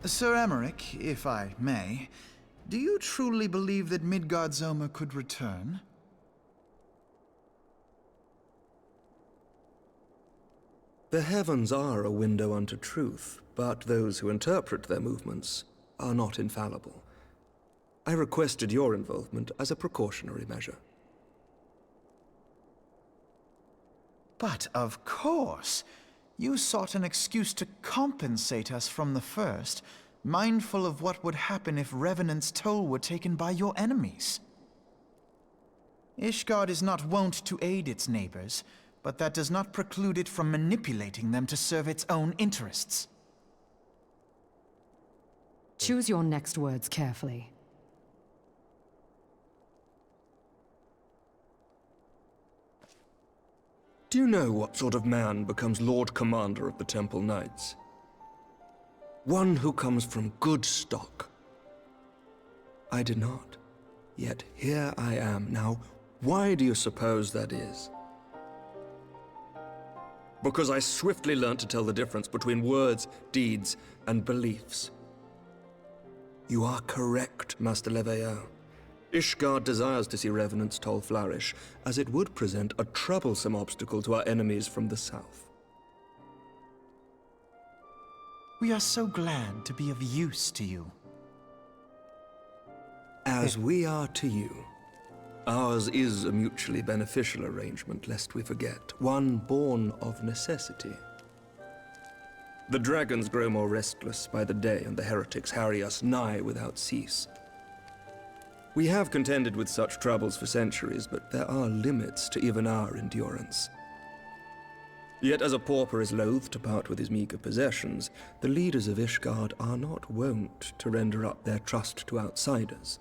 Sir Emmerich, if I may, do you truly believe that Midgardsormr could return? The heavens are a window unto truth, but those who interpret their movements are not infallible. I requested your involvement as a precautionary measure. But of course, you sought an excuse to compensate us from the first, mindful of what would happen if Revenant's Toll were taken by your enemies. Ishgard is not wont to aid its neighbors, but that does not preclude it from manipulating them to serve its own interests. Choose your next words carefully. Do you know what sort of man becomes Lord Commander of the Temple Knights? One who comes from good stock. I did not. Yet here I am. Now, why do you suppose that is? Because I swiftly learned to tell the difference between words, deeds, and beliefs. You are correct, Master Leveilleur. Ishgard desires to see Revenant's Toll flourish, as it would present a troublesome obstacle to our enemies from the south. We are so glad to be of use to you. As we are to you. Ours is a mutually beneficial arrangement, lest we forget, one born of necessity. The dragons grow more restless by the day, and the heretics harry us nigh without cease. We have contended with such troubles for centuries, but there are limits to even our endurance. Yet as a pauper is loath to part with his meager possessions, the leaders of Ishgard are not wont to render up their trust to outsiders.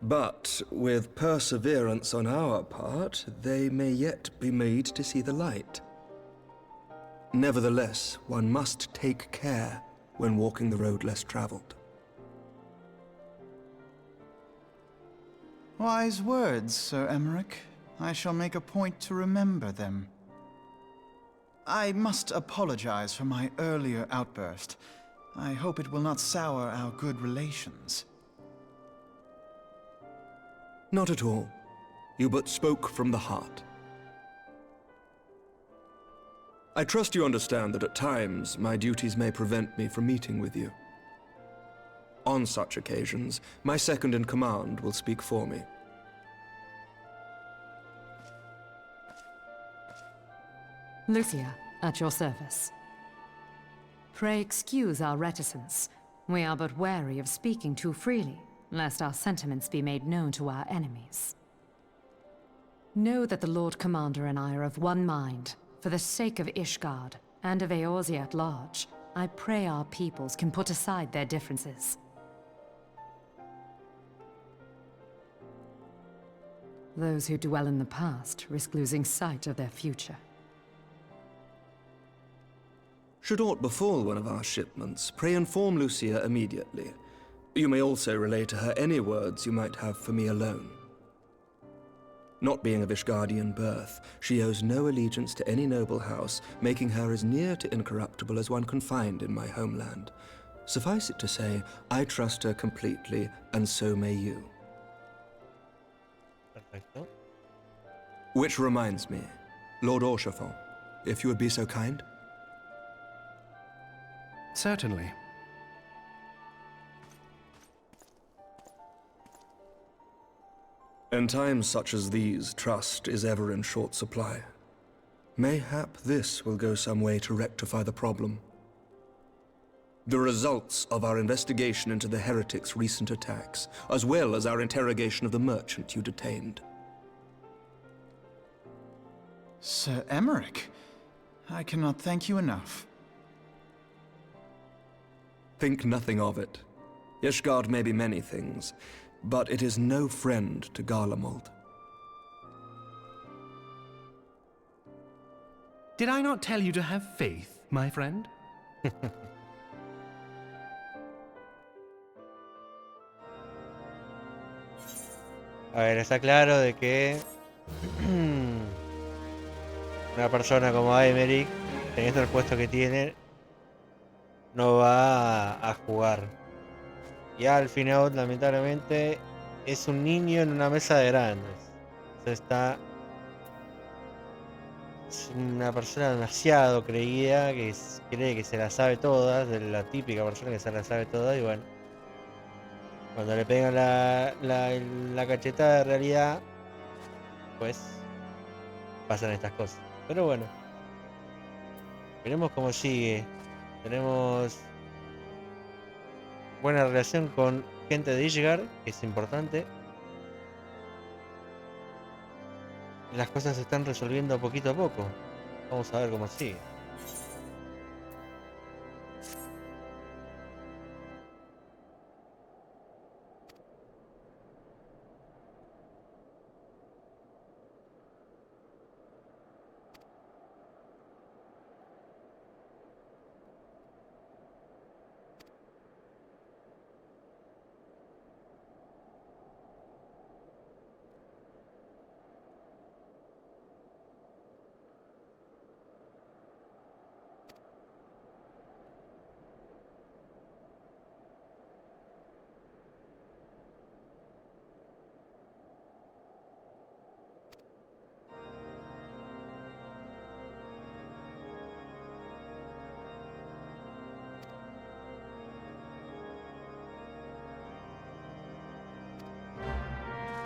But with perseverance on our part, they may yet be made to see the light. Nevertheless, one must take care when walking the road less traveled. Wise words, Sir Emmerich. I shall make a point to remember them. I must apologize for my earlier outburst. I hope it will not sour our good relations. Not at all. You but spoke from the heart. I trust you understand that at times my duties may prevent me from meeting with you. On such occasions, my second-in-command will speak for me. Lucia, at your service. Pray excuse our reticence. We are but wary of speaking too freely, lest our sentiments be made known to our enemies. Know that the Lord Commander and I are of one mind. For the sake of Ishgard, and of Eorzea at large, I pray our peoples can put aside their differences. Those who dwell in the past risk losing sight of their future. Should aught befall one of our shipments, pray inform Lucia immediately. You may also relay to her any words you might have for me alone. Not being of Ishgardian birth, she owes no allegiance to any noble house, making her as near to incorruptible as one can find in my homeland. Suffice it to say, I trust her completely, and so may you. Perfecto. Which reminds me, Lord Orchefort, if you would be so kind? Certainly. In times such as these, trust is ever in short supply. Mayhap this will go some way to rectify the problem. The results of our investigation into the heretics' recent attacks, as well as our interrogation of the merchant you detained. Sir Emmerich, I cannot thank you enough. Think nothing of it. Ishgard may be many things, but it is no friend to Garlemald. Did I not tell you to have faith, my friend? A ver, está claro de que una persona como Aymeric, teniendo el puesto que tiene, no va a jugar. Y al final, lamentablemente, es un niño en una mesa de grandes. Es una persona demasiado creída, que cree que se la sabe todas, de la típica persona que se la sabe todas, y bueno, cuando le pegan la cachetada de realidad, pues pasan estas cosas. Pero bueno, veremos cómo sigue. Tenemos buena relación con gente de Ishgard, que es importante. Las cosas se están resolviendo poquito a poco. Vamos a ver cómo sigue.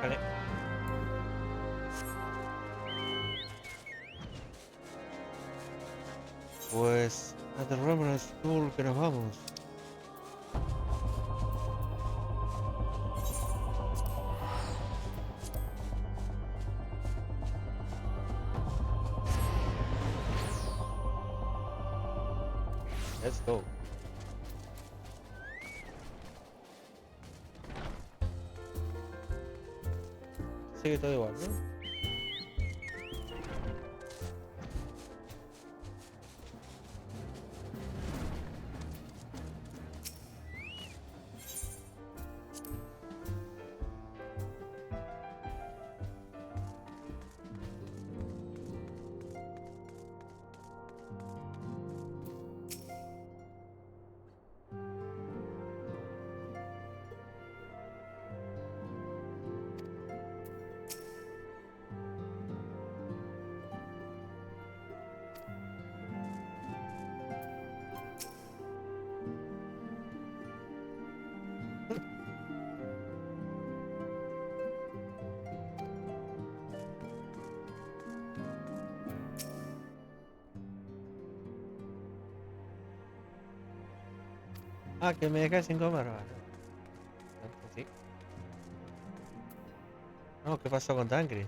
Vale. Pues a The Reborn School que nos vamos. Let's go. Sigue todo igual, ¿no? Ah, que me dejé sin comer. Vale. ¿Sí? No, ¿qué pasó con Tancred?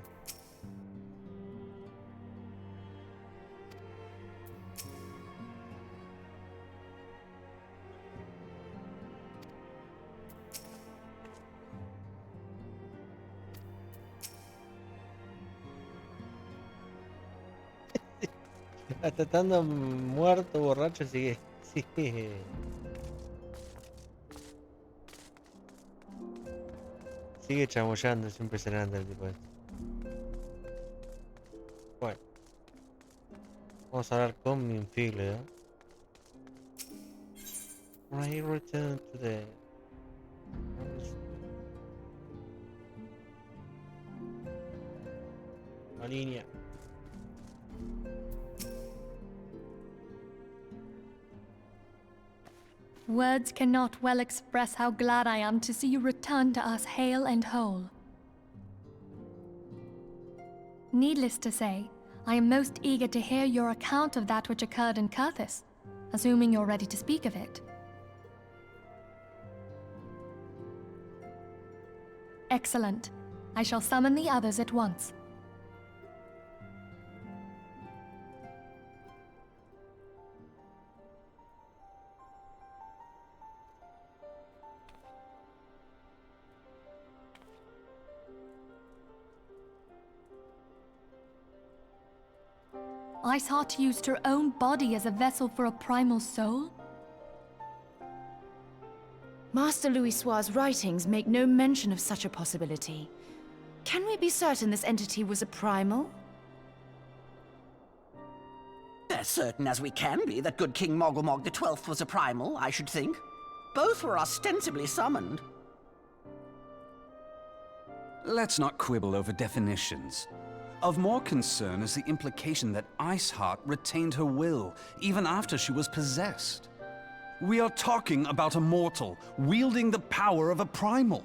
Hasta estando muerto, borracho, sigue. Sigue chamullando, es impresionante el tipo este. Bueno. Vamos a hablar con mi infigle, ¿eh? I return to the... La línea. Words cannot well express how glad I am to see you return to us hale and whole. Needless to say, I am most eager to hear your account of that which occurred in Curthis, assuming you're ready to speak of it. Excellent. I shall summon the others at once. Iceheart used her own body as a vessel for a primal soul? Master Louisoir's writings make no mention of such a possibility. Can we be certain this entity was a primal? As certain as we can be that good King Mogglemog XII was a primal, I should think. Both were ostensibly summoned. Let's not quibble over definitions. Of more concern is the implication that Iceheart retained her will, even after she was possessed. We are talking about a mortal, wielding the power of a primal.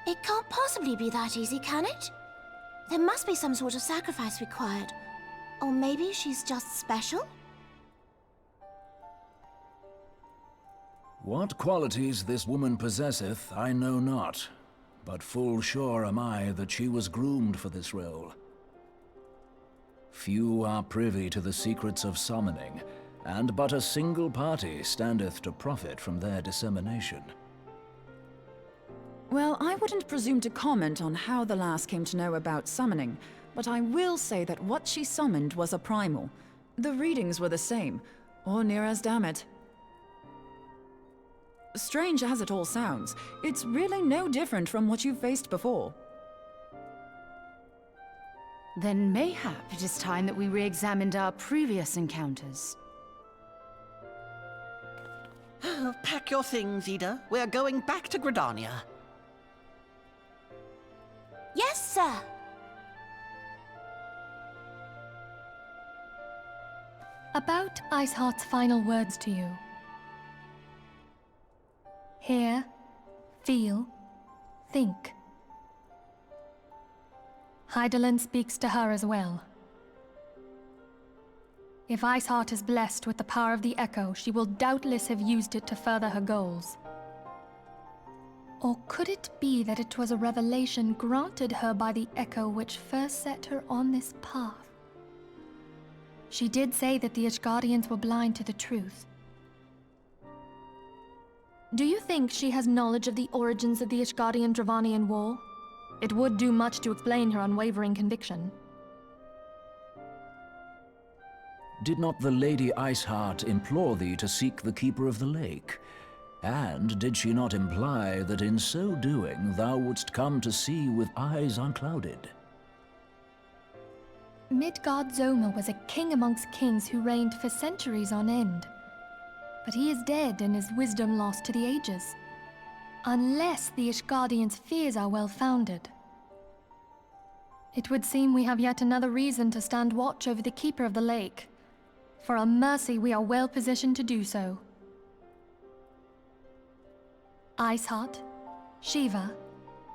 It can't possibly be that easy, can it? There must be some sort of sacrifice required. Or maybe she's just special? What qualities this woman possesseth, I know not. But full sure am I that she was groomed for this role. Few are privy to the secrets of summoning, and but a single party standeth to profit from their dissemination. Well, I wouldn't presume to comment on how the lass came to know about summoning, but I will say that what she summoned was a primal. The readings were the same, or near as damn it. Strange as it all sounds, it's really no different from what you've faced before. Then mayhap it is time that we re-examined our previous encounters. Pack your things, Ida. We're going back to Gridania. Yes, sir. About Iceheart's final words to you. Hear, feel, think. Hydaelyn speaks to her as well. If Iceheart is blessed with the power of the Echo, she will doubtless have used it to further her goals. Or could it be that it was a revelation granted her by the Echo which first set her on this path? She did say that the Ishgardians were blind to the truth. Do you think she has knowledge of the origins of the Ishgardian-Dravanian War? It would do much to explain her unwavering conviction. Did not the Lady Iceheart implore thee to seek the Keeper of the Lake? And did she not imply that in so doing thou wouldst come to see with eyes unclouded? Midgard-Zoma was a king amongst kings who reigned for centuries on end. But he is dead and his wisdom lost to the ages. Unless the Ishgardians' fears are well-founded. It would seem we have yet another reason to stand watch over the Keeper of the Lake. For a mercy, we are well positioned to do so. Iceheart, Shiva,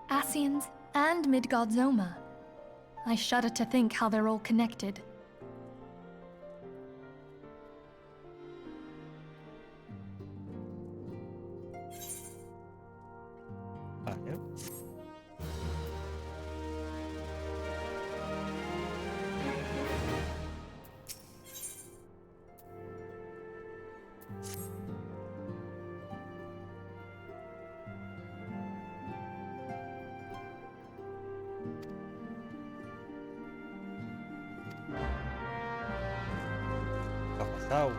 Ascians, and Midgard-Zoma. I shudder to think how they're all connected. Chau.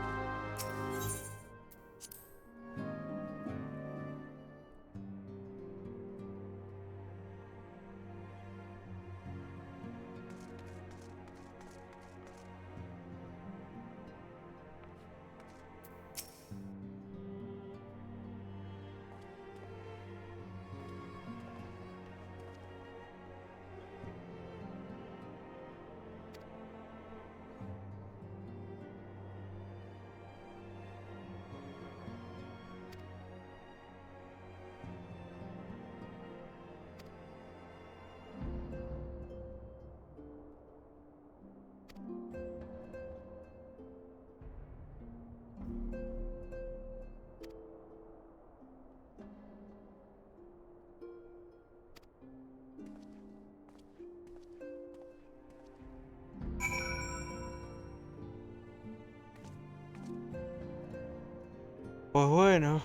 Pues bueno,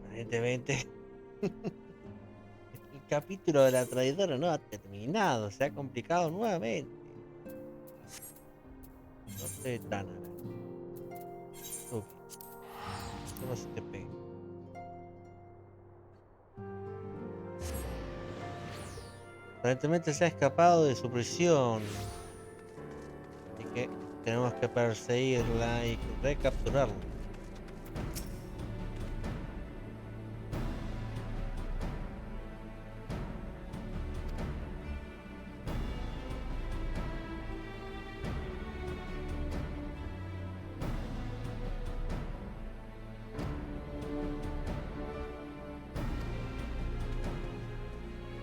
aparentemente el capítulo de la traidora no ha terminado, se ha complicado nuevamente. No sé tan a ver. Ok. Solo se te pega. Aparentemente se ha escapado de su prisión. Así que tenemos que perseguirla y recapturarla.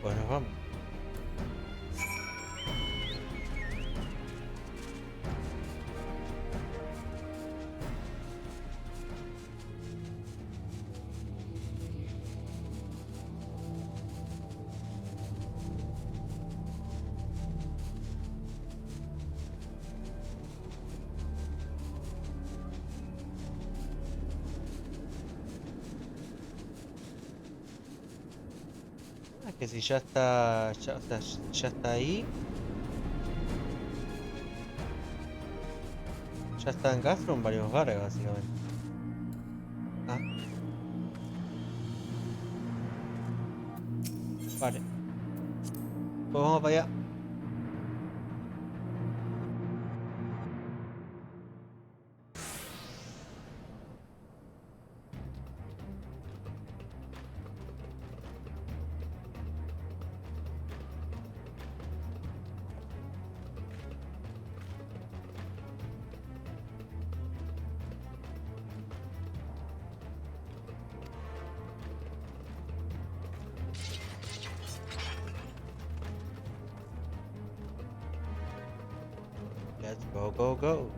Pues nos vamos. Que si ya está, ya está ahí, ya está en Castro en varios bares básicamente. Ah. Vale, pues vamos para allá. Let's go, go, go.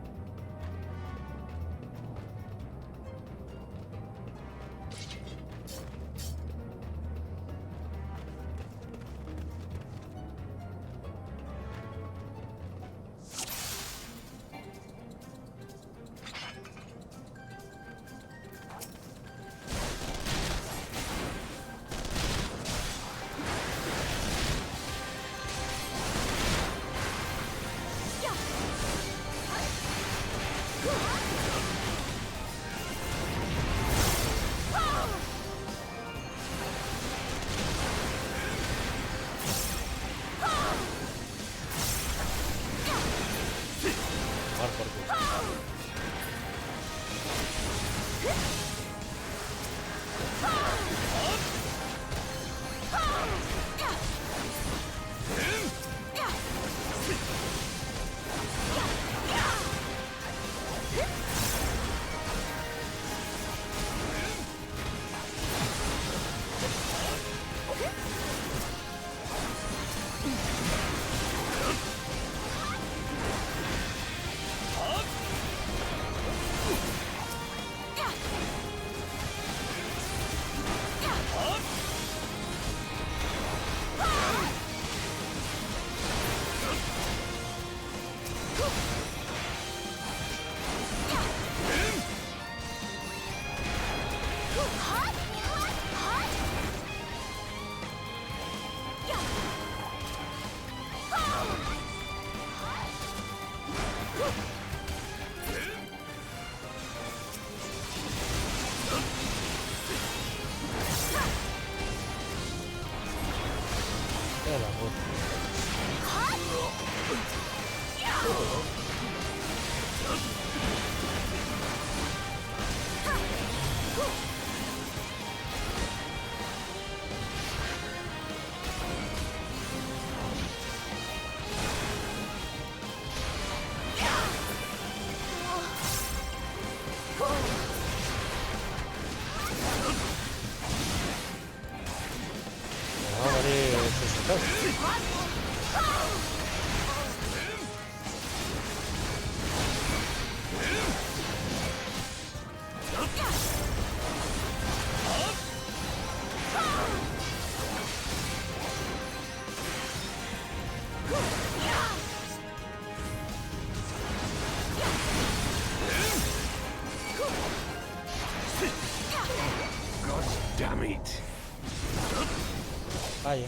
Vaya.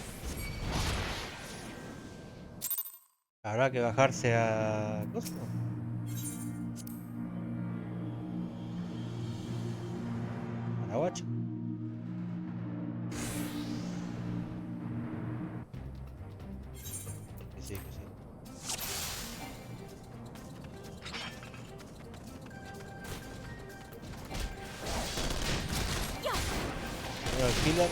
Habrá que bajarse a... ¿Coso? Paraguacho. Que sí, que sí. Mira el killer.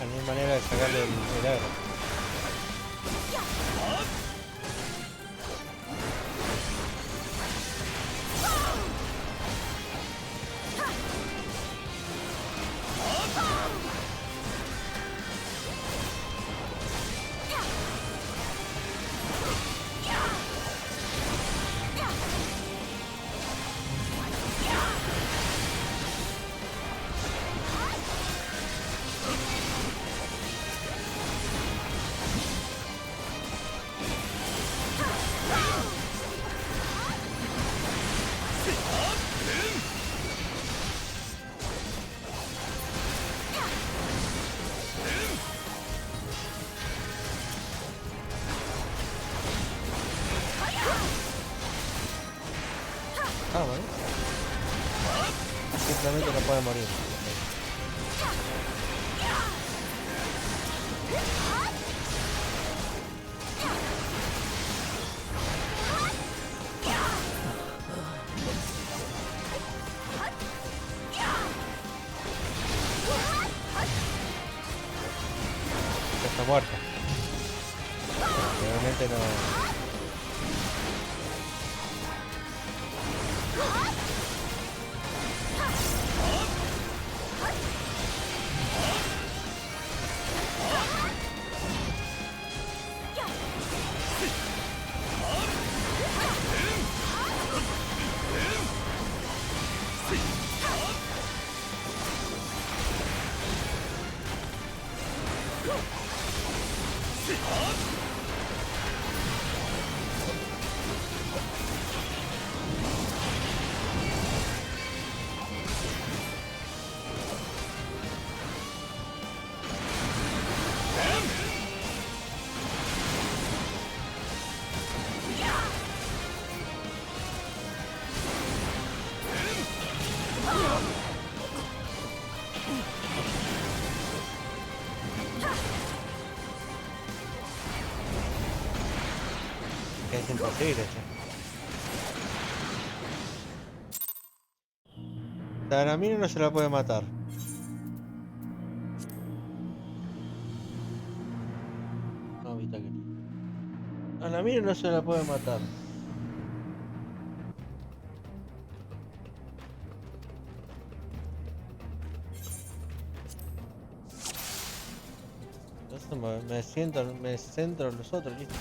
No hay manera de sacarle el agro. Ah, bueno. Simplemente no puede morir. Está muerta. Realmente no. Es imposible, che. A la mina no se la puede matar. No, Vita querida. A la mina no se la puede matar. Entonces me centro en los otros, listo.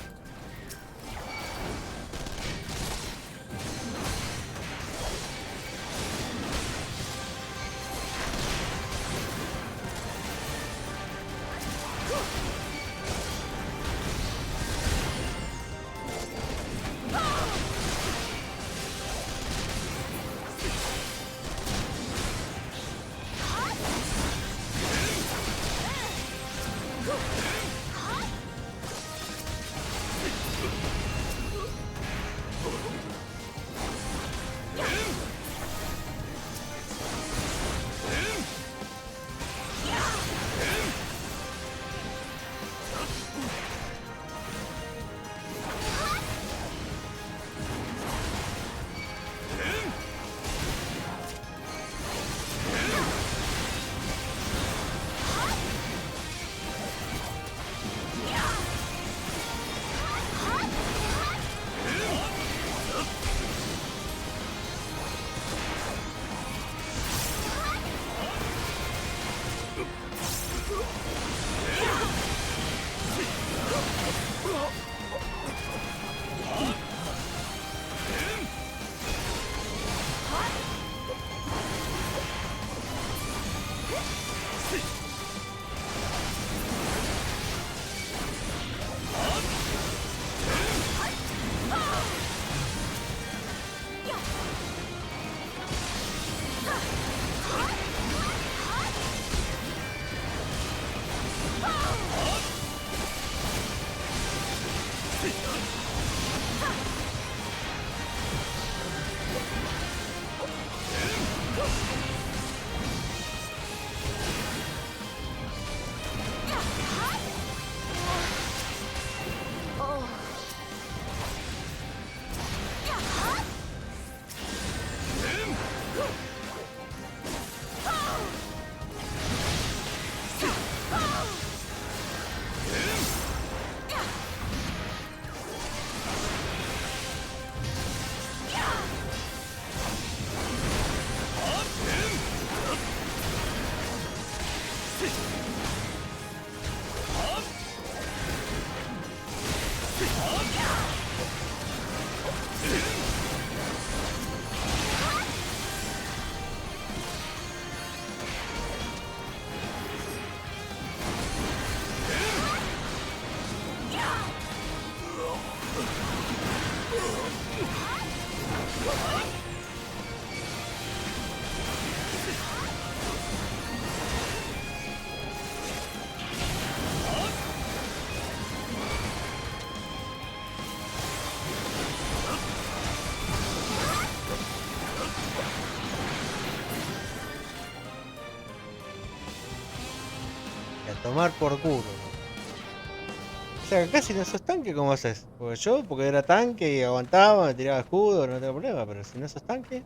Tomar por culo. O sea, casi no sos tanque, ¿cómo haces? Porque era tanque y aguantaba, me tiraba escudo, no tengo problema, pero si no sos tanque.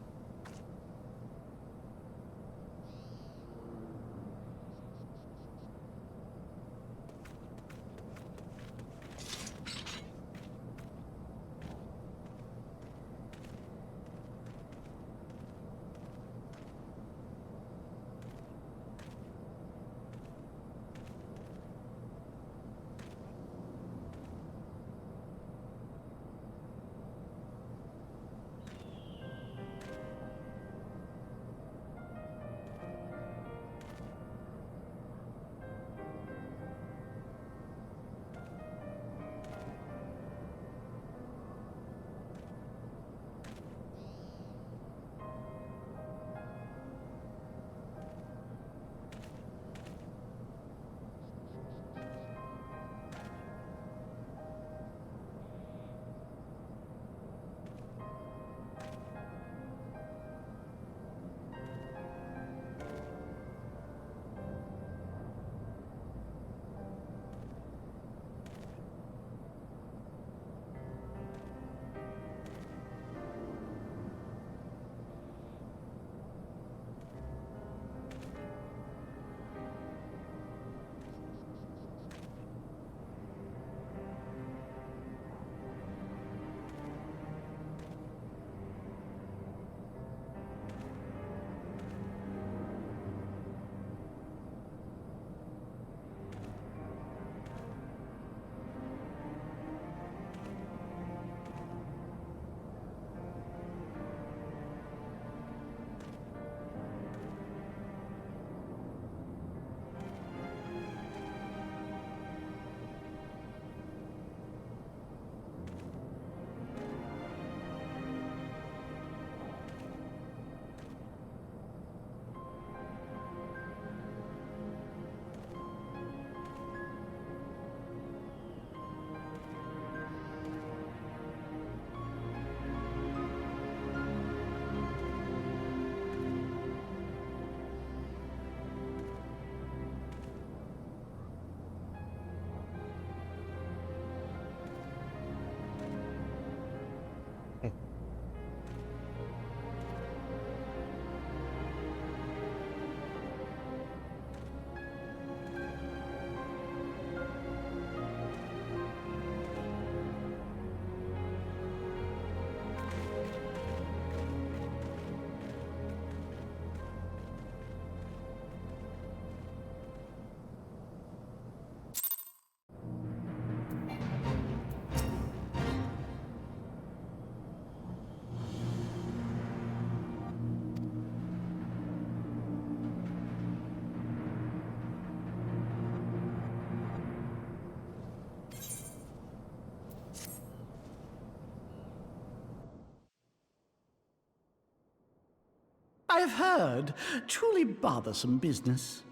I've heard. Truly bothersome business.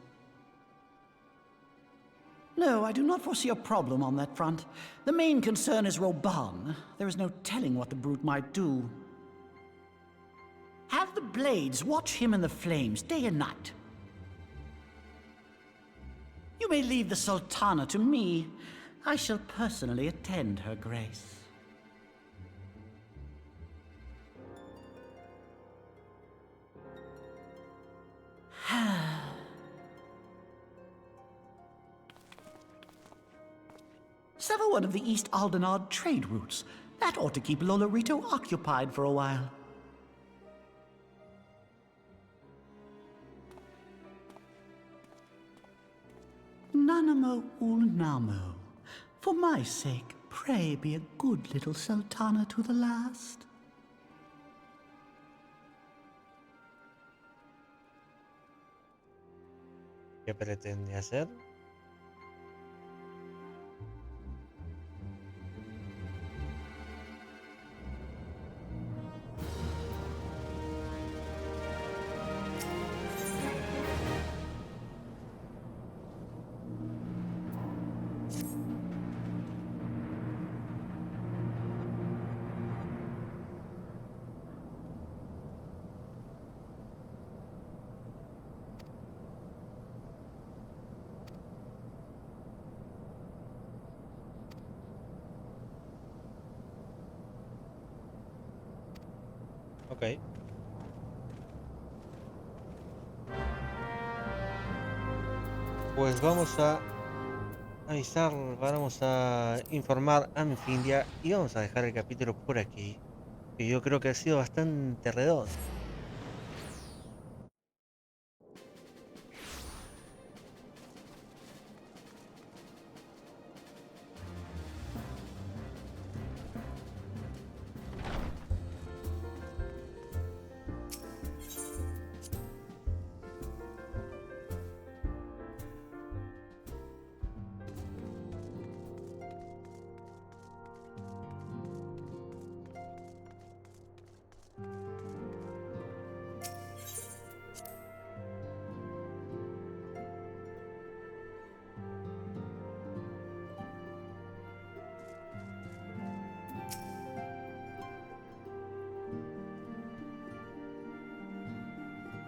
No, I do not foresee a problem on that front. The main concern is Reborn. There is no telling what the brute might do. Have the Blades watch him in the flames day and night. You may leave the Sultana to me. I shall personally attend her grace. Sever one of the East Aldenard trade routes. That ought to keep Lolorito occupied for a while. Nanamo Ulnamo. For my sake, pray be a good little Sultana to the last. ¿Qué pretende hacer? Ok. Pues vamos a avisar, vamos a informar a Minfilia y vamos a dejar el capítulo por aquí, que yo creo que ha sido bastante redondo.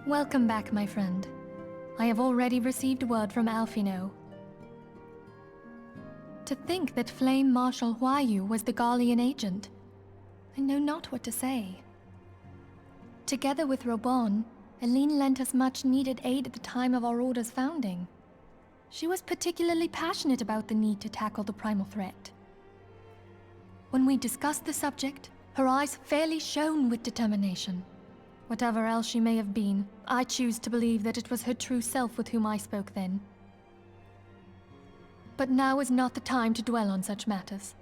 Welcome back, my friend. I have already received word from Alphino. To think that Flame Marshal Huayu was the Garlean agent. I know not what to say. Together with Reborn, Aline lent us much-needed aid at the time of our Order's founding. She was particularly passionate about the need to tackle the primal threat. When we discussed the subject, her eyes fairly shone with determination. Whatever else she may have been, I choose to believe that it was her true self with whom I spoke then. But now is not the time to dwell on such matters.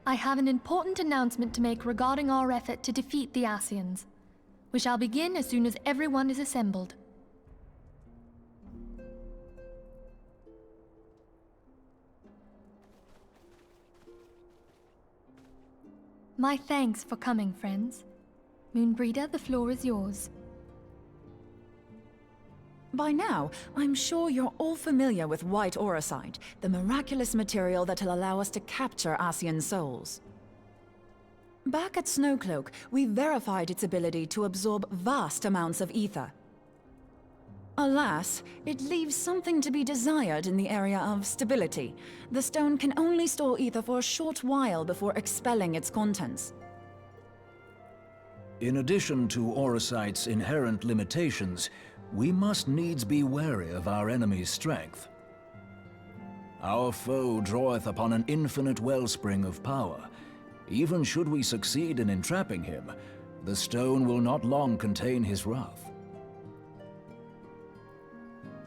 I have an important announcement to make regarding our effort to defeat the Ascians. We shall begin as soon as everyone is assembled. My thanks for coming, friends. Moonbreeder, the floor is yours. By now, I'm sure you're all familiar with White Auracite, the miraculous material that'll allow us to capture Ascian souls. Back at Snowcloak, we verified its ability to absorb vast amounts of ether. Alas, it leaves something to be desired in the area of stability. The stone can only store ether for a short while before expelling its contents. In addition to Auracite's inherent limitations, we must needs be wary of our enemy's strength. Our foe draweth upon an infinite wellspring of power. Even should we succeed in entrapping him, the stone will not long contain his wrath.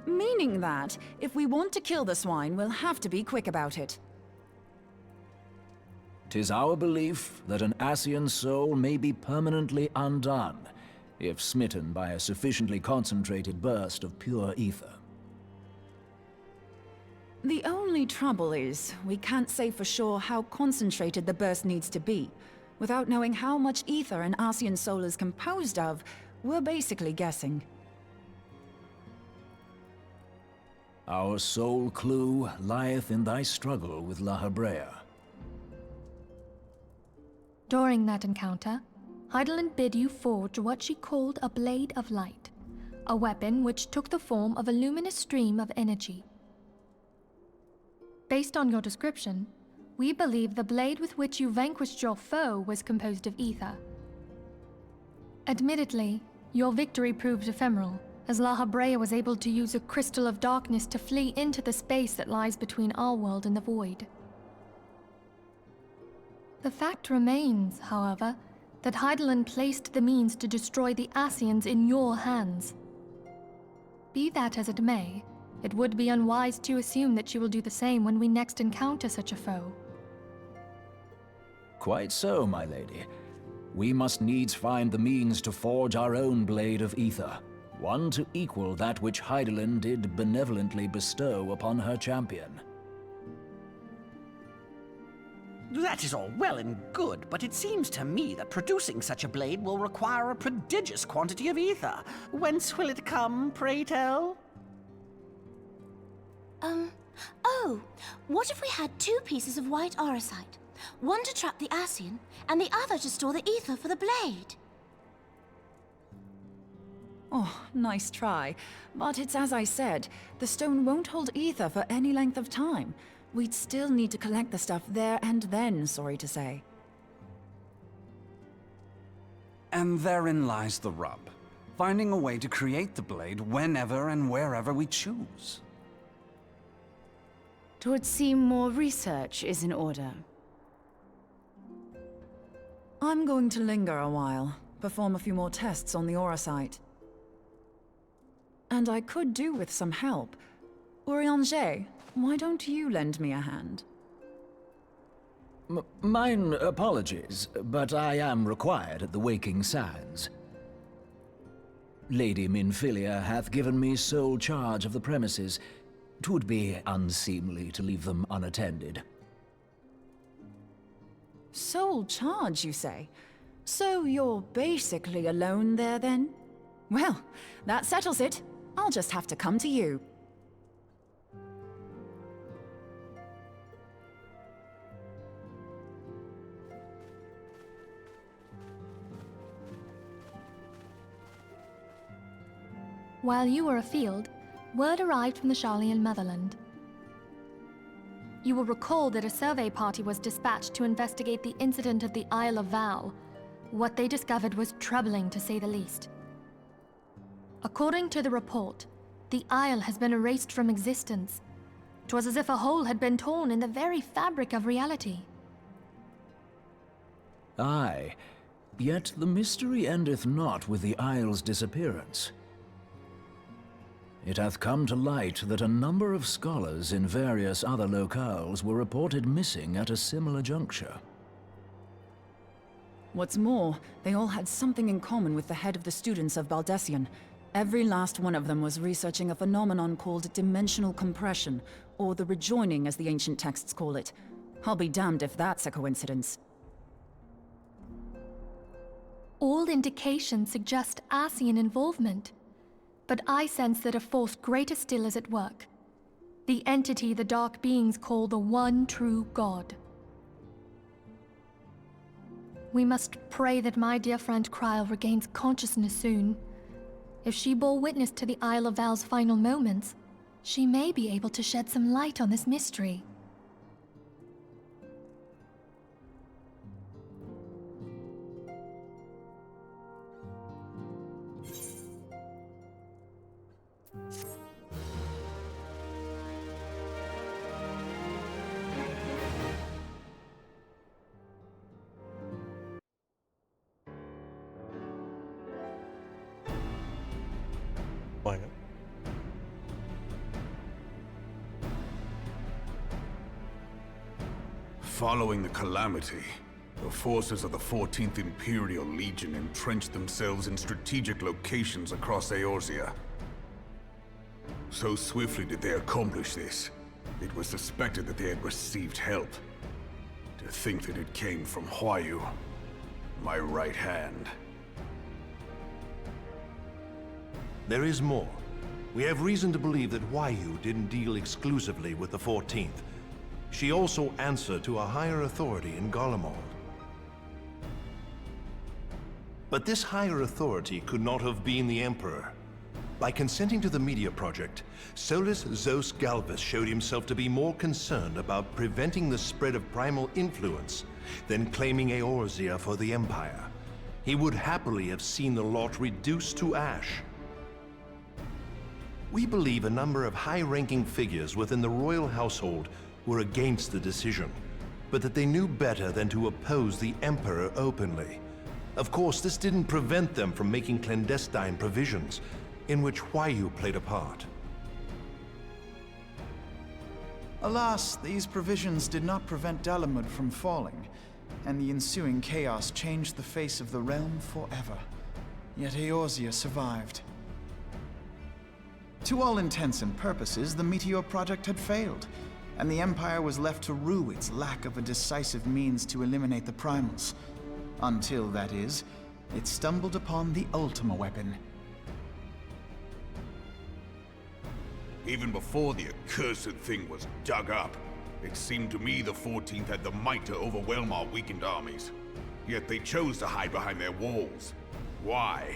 Meaning that, if we want to kill the swine, we'll have to be quick about it. 'Tis our belief that an Ascian soul may be permanently undone, if smitten by a sufficiently concentrated burst of pure ether. The only trouble is, we can't say for sure how concentrated the burst needs to be. Without knowing how much ether an Ascian soul is composed of, we're basically guessing. Our sole clue lieth in thy struggle with La Hebrea. During that encounter, Heidelin bid you forge what she called a Blade of Light, a weapon which took the form of a luminous stream of energy. Based on your description, we believe the blade with which you vanquished your foe was composed of ether. Admittedly, your victory proved ephemeral, as La Hebrea was able to use a crystal of darkness to flee into the space that lies between our world and the void. The fact remains, however, that Heidelin placed the means to destroy the Ascians in your hands. Be that as it may, it would be unwise to assume that she will do the same when we next encounter such a foe. Quite so, my lady. We must needs find the means to forge our own blade of ether, one to equal that which Heidelin did benevolently bestow upon her champion. That is all well and good, but it seems to me that producing such a blade will require a prodigious quantity of ether. Whence will it come, pray tell? Oh, what if we had 2 pieces of white orosite? One to trap the Ascian, and the other to store the ether for the blade. Oh, nice try. But it's as I said, the stone won't hold ether for any length of time. We'd still need to collect the stuff there and then, sorry to say. And therein lies the rub. Finding a way to create the blade whenever and wherever we choose. 'Twould seem more research is in order. I'm going to linger a while, perform a few more tests on the Orosite. And I could do with some help. Urianger, why don't you lend me a hand? Mine apologies, but I am required at the Waking Sands. Lady Minfilia hath given me sole charge of the premises. 'Twould be unseemly to leave them unattended. Sole charge, you say? So you're basically alone there, then? Well, that settles it. I'll just have to come to you. While you were afield, word arrived from the Sharlayan motherland. You will recall that a survey party was dispatched to investigate the incident at the Isle of Val. What they discovered was troubling, to say the least. According to the report, the Isle has been erased from existence. 'Twas as if a hole had been torn in the very fabric of reality. Aye, yet the mystery endeth not with the Isle's disappearance. It hath come to light that a number of scholars in various other locales were reported missing at a similar juncture. What's more, they all had something in common with the head of the students of Baldessian. Every last one of them was researching a phenomenon called dimensional compression, or the rejoining as the ancient texts call it. I'll be damned if that's a coincidence. All indications suggest Ascian involvement. But I sense that a force greater still is at work. The entity the Dark Beings call the One True God. We must pray that my dear friend Kryl regains consciousness soon. If she bore witness to the Isle of Val's final moments, she may be able to shed some light on this mystery. Bueno. Following the calamity, the forces of the 14th Imperial Legion entrenched themselves in strategic locations across Eorzea. So swiftly did they accomplish this, it was suspected that they had received help. To think that it came from Huayu. My right hand. There is more. We have reason to believe that Huayu didn't deal exclusively with the 14th. She also answered to a higher authority in Garlemald. But this higher authority could not have been the Emperor. By consenting to the Media Project, Solus Zos Galvus showed himself to be more concerned about preventing the spread of primal influence than claiming Eorzea for the Empire. He would happily have seen the lot reduced to ash. We believe a number of high-ranking figures within the royal household were against the decision, but that they knew better than to oppose the Emperor openly. Of course, this didn't prevent them from making clandestine provisions, in which Huayu played a part. Alas, these provisions did not prevent Dalamud from falling, and the ensuing chaos changed the face of the realm forever. Yet Eorzea survived. To all intents and purposes, the Meteor Project had failed, and the Empire was left to rue its lack of a decisive means to eliminate the primals. Until, that is, it stumbled upon the Ultima weapon. Even before the accursed thing was dug up, it seemed to me the 14th had the might to overwhelm our weakened armies. Yet they chose to hide behind their walls. Why?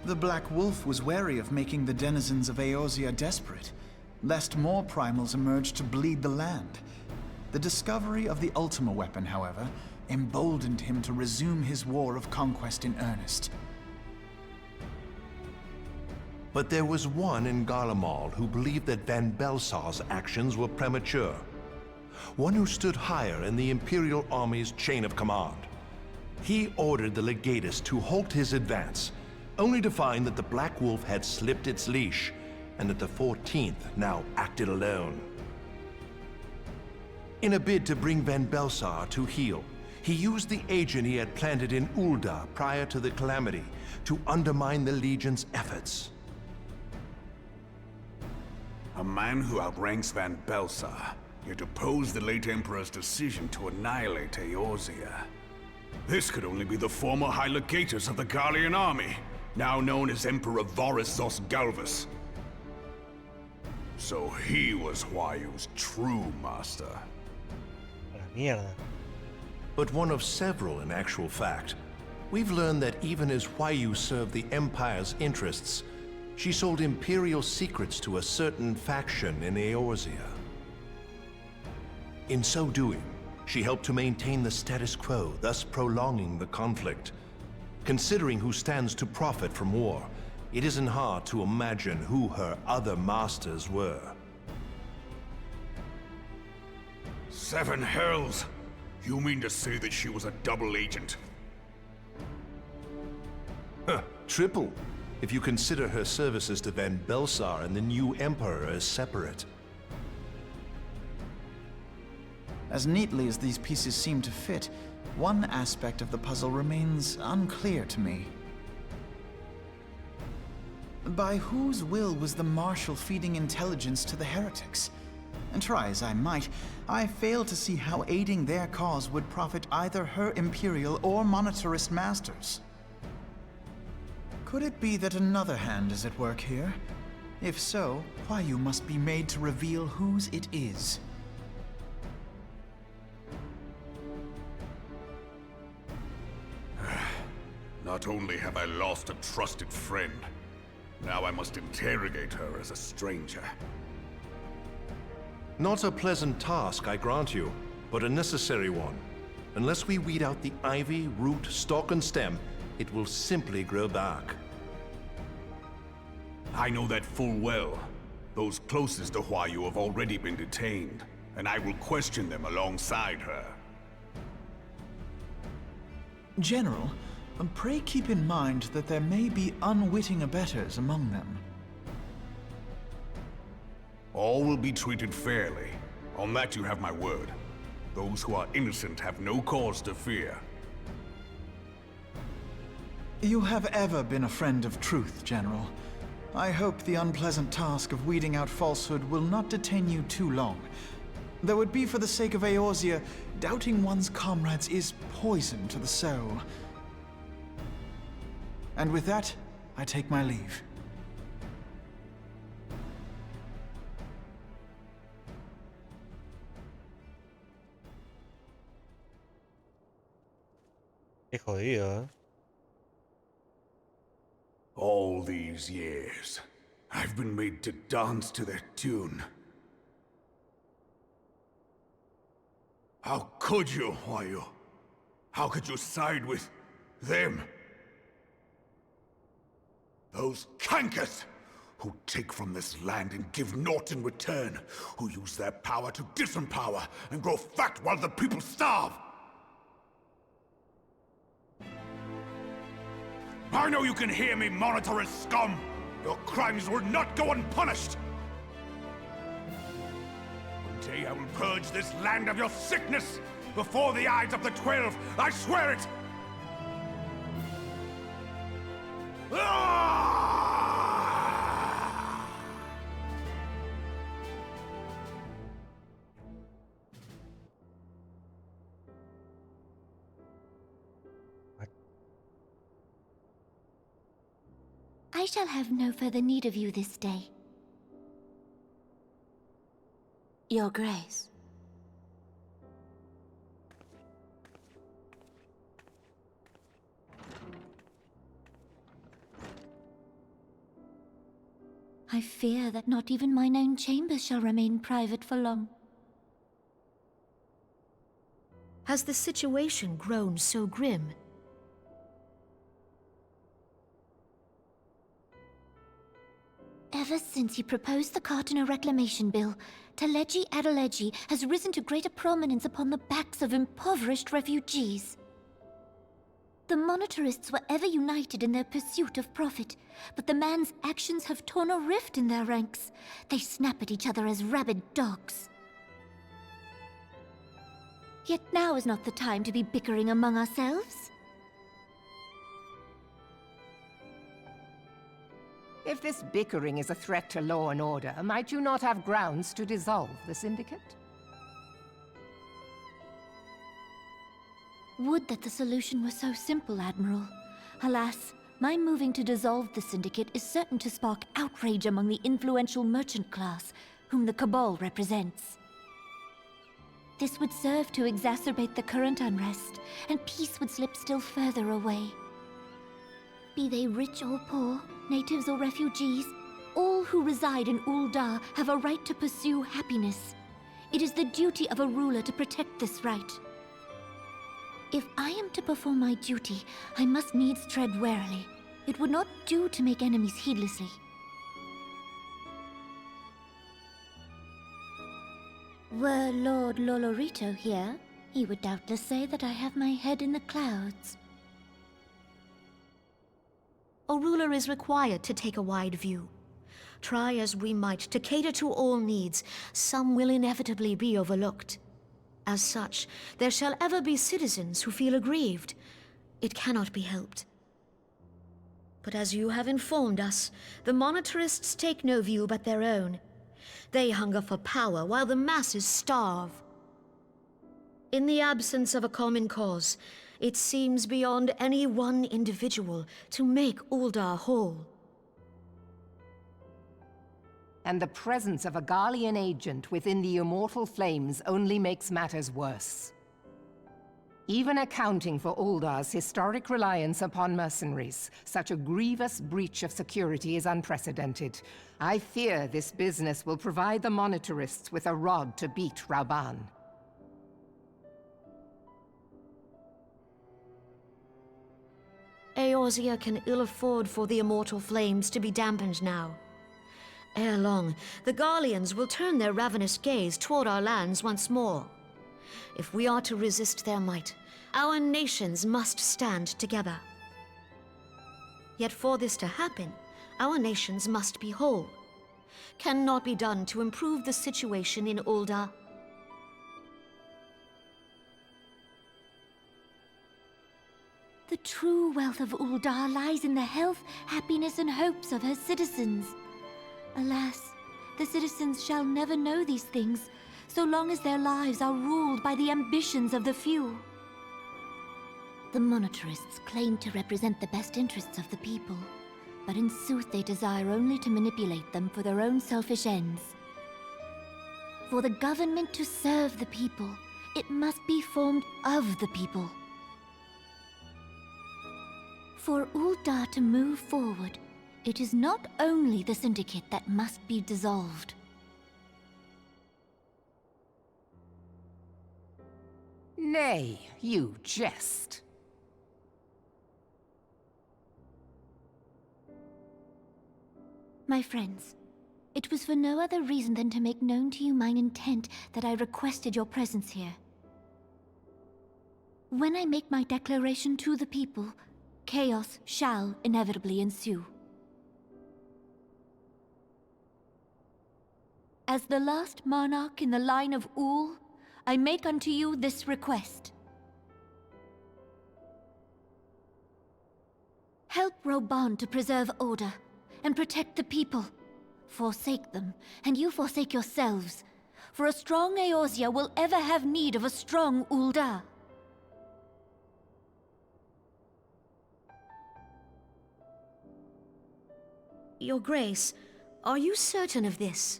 The Black Wolf was wary of making the denizens of Eorzea desperate, lest more primals emerge to bleed the land. The discovery of the Ultima weapon, however, emboldened him to resume his war of conquest in earnest. But there was one in Garlemald who believed that Van Belsar's actions were premature. One who stood higher in the Imperial Army's chain of command. He ordered the Legatus to halt his advance, only to find that the Black Wolf had slipped its leash, and that the 14th now acted alone. In a bid to bring Van Belsar to heel, he used the agent he had planted in Ul'dah prior to the Calamity to undermine the Legion's efforts. A man who outranks Van Belsar, yet opposed the late Emperor's decision to annihilate Eorzea. This could only be the former High Legatus of the Garlean army, now known as Emperor Varus Zos Galvus. So he was Huayu's true master. Mierda. But one of several in actual fact. We've learned that even as Huayu served the Empire's interests, she sold Imperial secrets to a certain faction in Eorzea. In so doing, she helped to maintain the status quo, thus prolonging the conflict. Considering who stands to profit from war, it isn't hard to imagine who her other masters were. Seven hells! You mean to say that she was a double agent? Triple, if you consider her services to Van Belsar and the new Emperor as separate. As neatly as these pieces seem to fit, one aspect of the puzzle remains unclear to me. By whose will was the Marshal feeding intelligence to the heretics? And try as I might, I fail to see how aiding their cause would profit either her Imperial or monetarist masters. Could it be that another hand is at work here? If so, Huayu must be made to reveal whose it is. Not only have I lost a trusted friend, now I must interrogate her as a stranger. Not a pleasant task, I grant you, but a necessary one. Unless we weed out the ivy, root, stalk, and stem, it will simply grow back. I know that full well. Those closest to Huayu have already been detained, and I will question them alongside her. General, pray keep in mind that there may be unwitting abettors among them. All will be treated fairly. On that you have my word. Those who are innocent have no cause to fear. You have ever been a friend of truth, General. I hope the unpleasant task of weeding out falsehood will not detain you too long. Though it be for the sake of Eorzea, doubting one's comrades is poison to the soul. And with that, I take my leave. Qué jodido, ¿eh? All these years, I've been made to dance to their tune. How could you, Huayu? How could you side with them? Those cankers who take from this land and give naught in return, who use their power to disempower and grow fat while the people starve. I know you can hear me, monitorous scum! Your crimes will not go unpunished! One day I will purge this land of your sickness! Before the eyes of the 12, I swear it! I shall have no further need of you this day. Your Grace. I fear that not even mine own chambers shall remain private for long. Has the situation grown so grim? Ever since he proposed the Cartano Reclamation Bill, Teleji Adeleji has risen to greater prominence upon the backs of impoverished refugees. The monetarists were ever united in their pursuit of profit, but the man's actions have torn a rift in their ranks. They snap at each other as rabid dogs. Yet now is not the time to be bickering among ourselves. If this bickering is a threat to law and order, might you not have grounds to dissolve the Syndicate? Would that the solution were so simple, Admiral. Alas, my moving to dissolve the Syndicate is certain to spark outrage among the influential merchant class, whom the Cabal represents. This would serve to exacerbate the current unrest, and peace would slip still further away. Be they rich or poor, natives or refugees, all who reside in Ul'dah have a right to pursue happiness. It is the duty of a ruler to protect this right. If I am to perform my duty, I must needs tread warily. It would not do to make enemies heedlessly. Were Lord Lolorito here, he would doubtless say that I have my head in the clouds. A ruler is required to take a wide view. Try as we might to cater to all needs, some will inevitably be overlooked. As such, there shall ever be citizens who feel aggrieved. It cannot be helped. But as you have informed us, the monetarists take no view but their own. They hunger for power while the masses starve. In the absence of a common cause, it seems beyond any one individual to make Ul'dah whole. And the presence of a Garlean agent within the immortal flames only makes matters worse. Even accounting for Ul'dah's historic reliance upon mercenaries, such a grievous breach of security is unprecedented. I fear this business will provide the monetarists with a rod to beat Rauban. Eorzea can ill afford for the immortal flames to be dampened now. Ere long, the Garleans will turn their ravenous gaze toward our lands once more. If we are to resist their might, our nations must stand together. Yet for this to happen, our nations must be whole. Cannot be done to improve the situation in Ul'dah. The true wealth of Ul'dah lies in the health, happiness, and hopes of her citizens. Alas, the citizens shall never know these things, so long as their lives are ruled by the ambitions of the few. The monetarists claim to represent the best interests of the people, but in sooth they desire only to manipulate them for their own selfish ends. For the government to serve the people, it must be formed of the people. For Ul'dah to move forward, it is not only the Syndicate that must be dissolved. Nay, you jest. My friends, it was for no other reason than to make known to you mine intent that I requested your presence here. When I make my declaration to the people, chaos shall inevitably ensue. As the last monarch in the line of Ul, I make unto you this request. Help Reborn to preserve order and protect the people. Forsake them, and you forsake yourselves, for a strong Eorzea will ever have need of a strong Ul'dah. Your Grace, are you certain of this?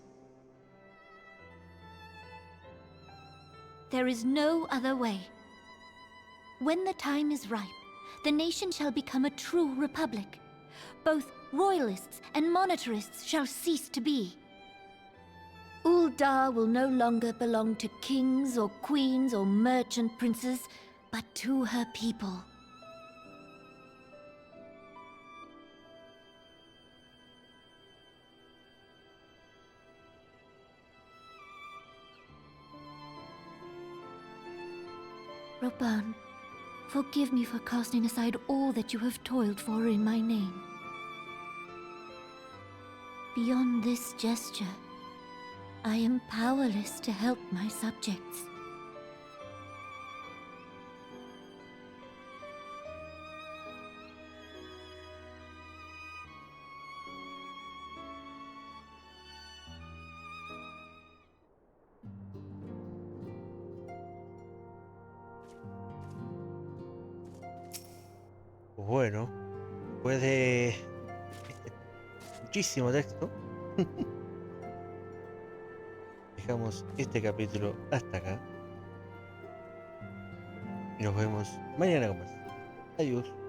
There is no other way. When the time is ripe, the nation shall become a true republic. Both royalists and monetarists shall cease to be. Ul'dah will no longer belong to kings or queens or merchant princes, but to her people. Reborn, forgive me for casting aside all that you have toiled for in my name. Beyond this gesture, I am powerless to help my subjects. Bueno, después de muchísimo texto, dejamos este capítulo hasta acá y nos vemos mañana con más. Adiós.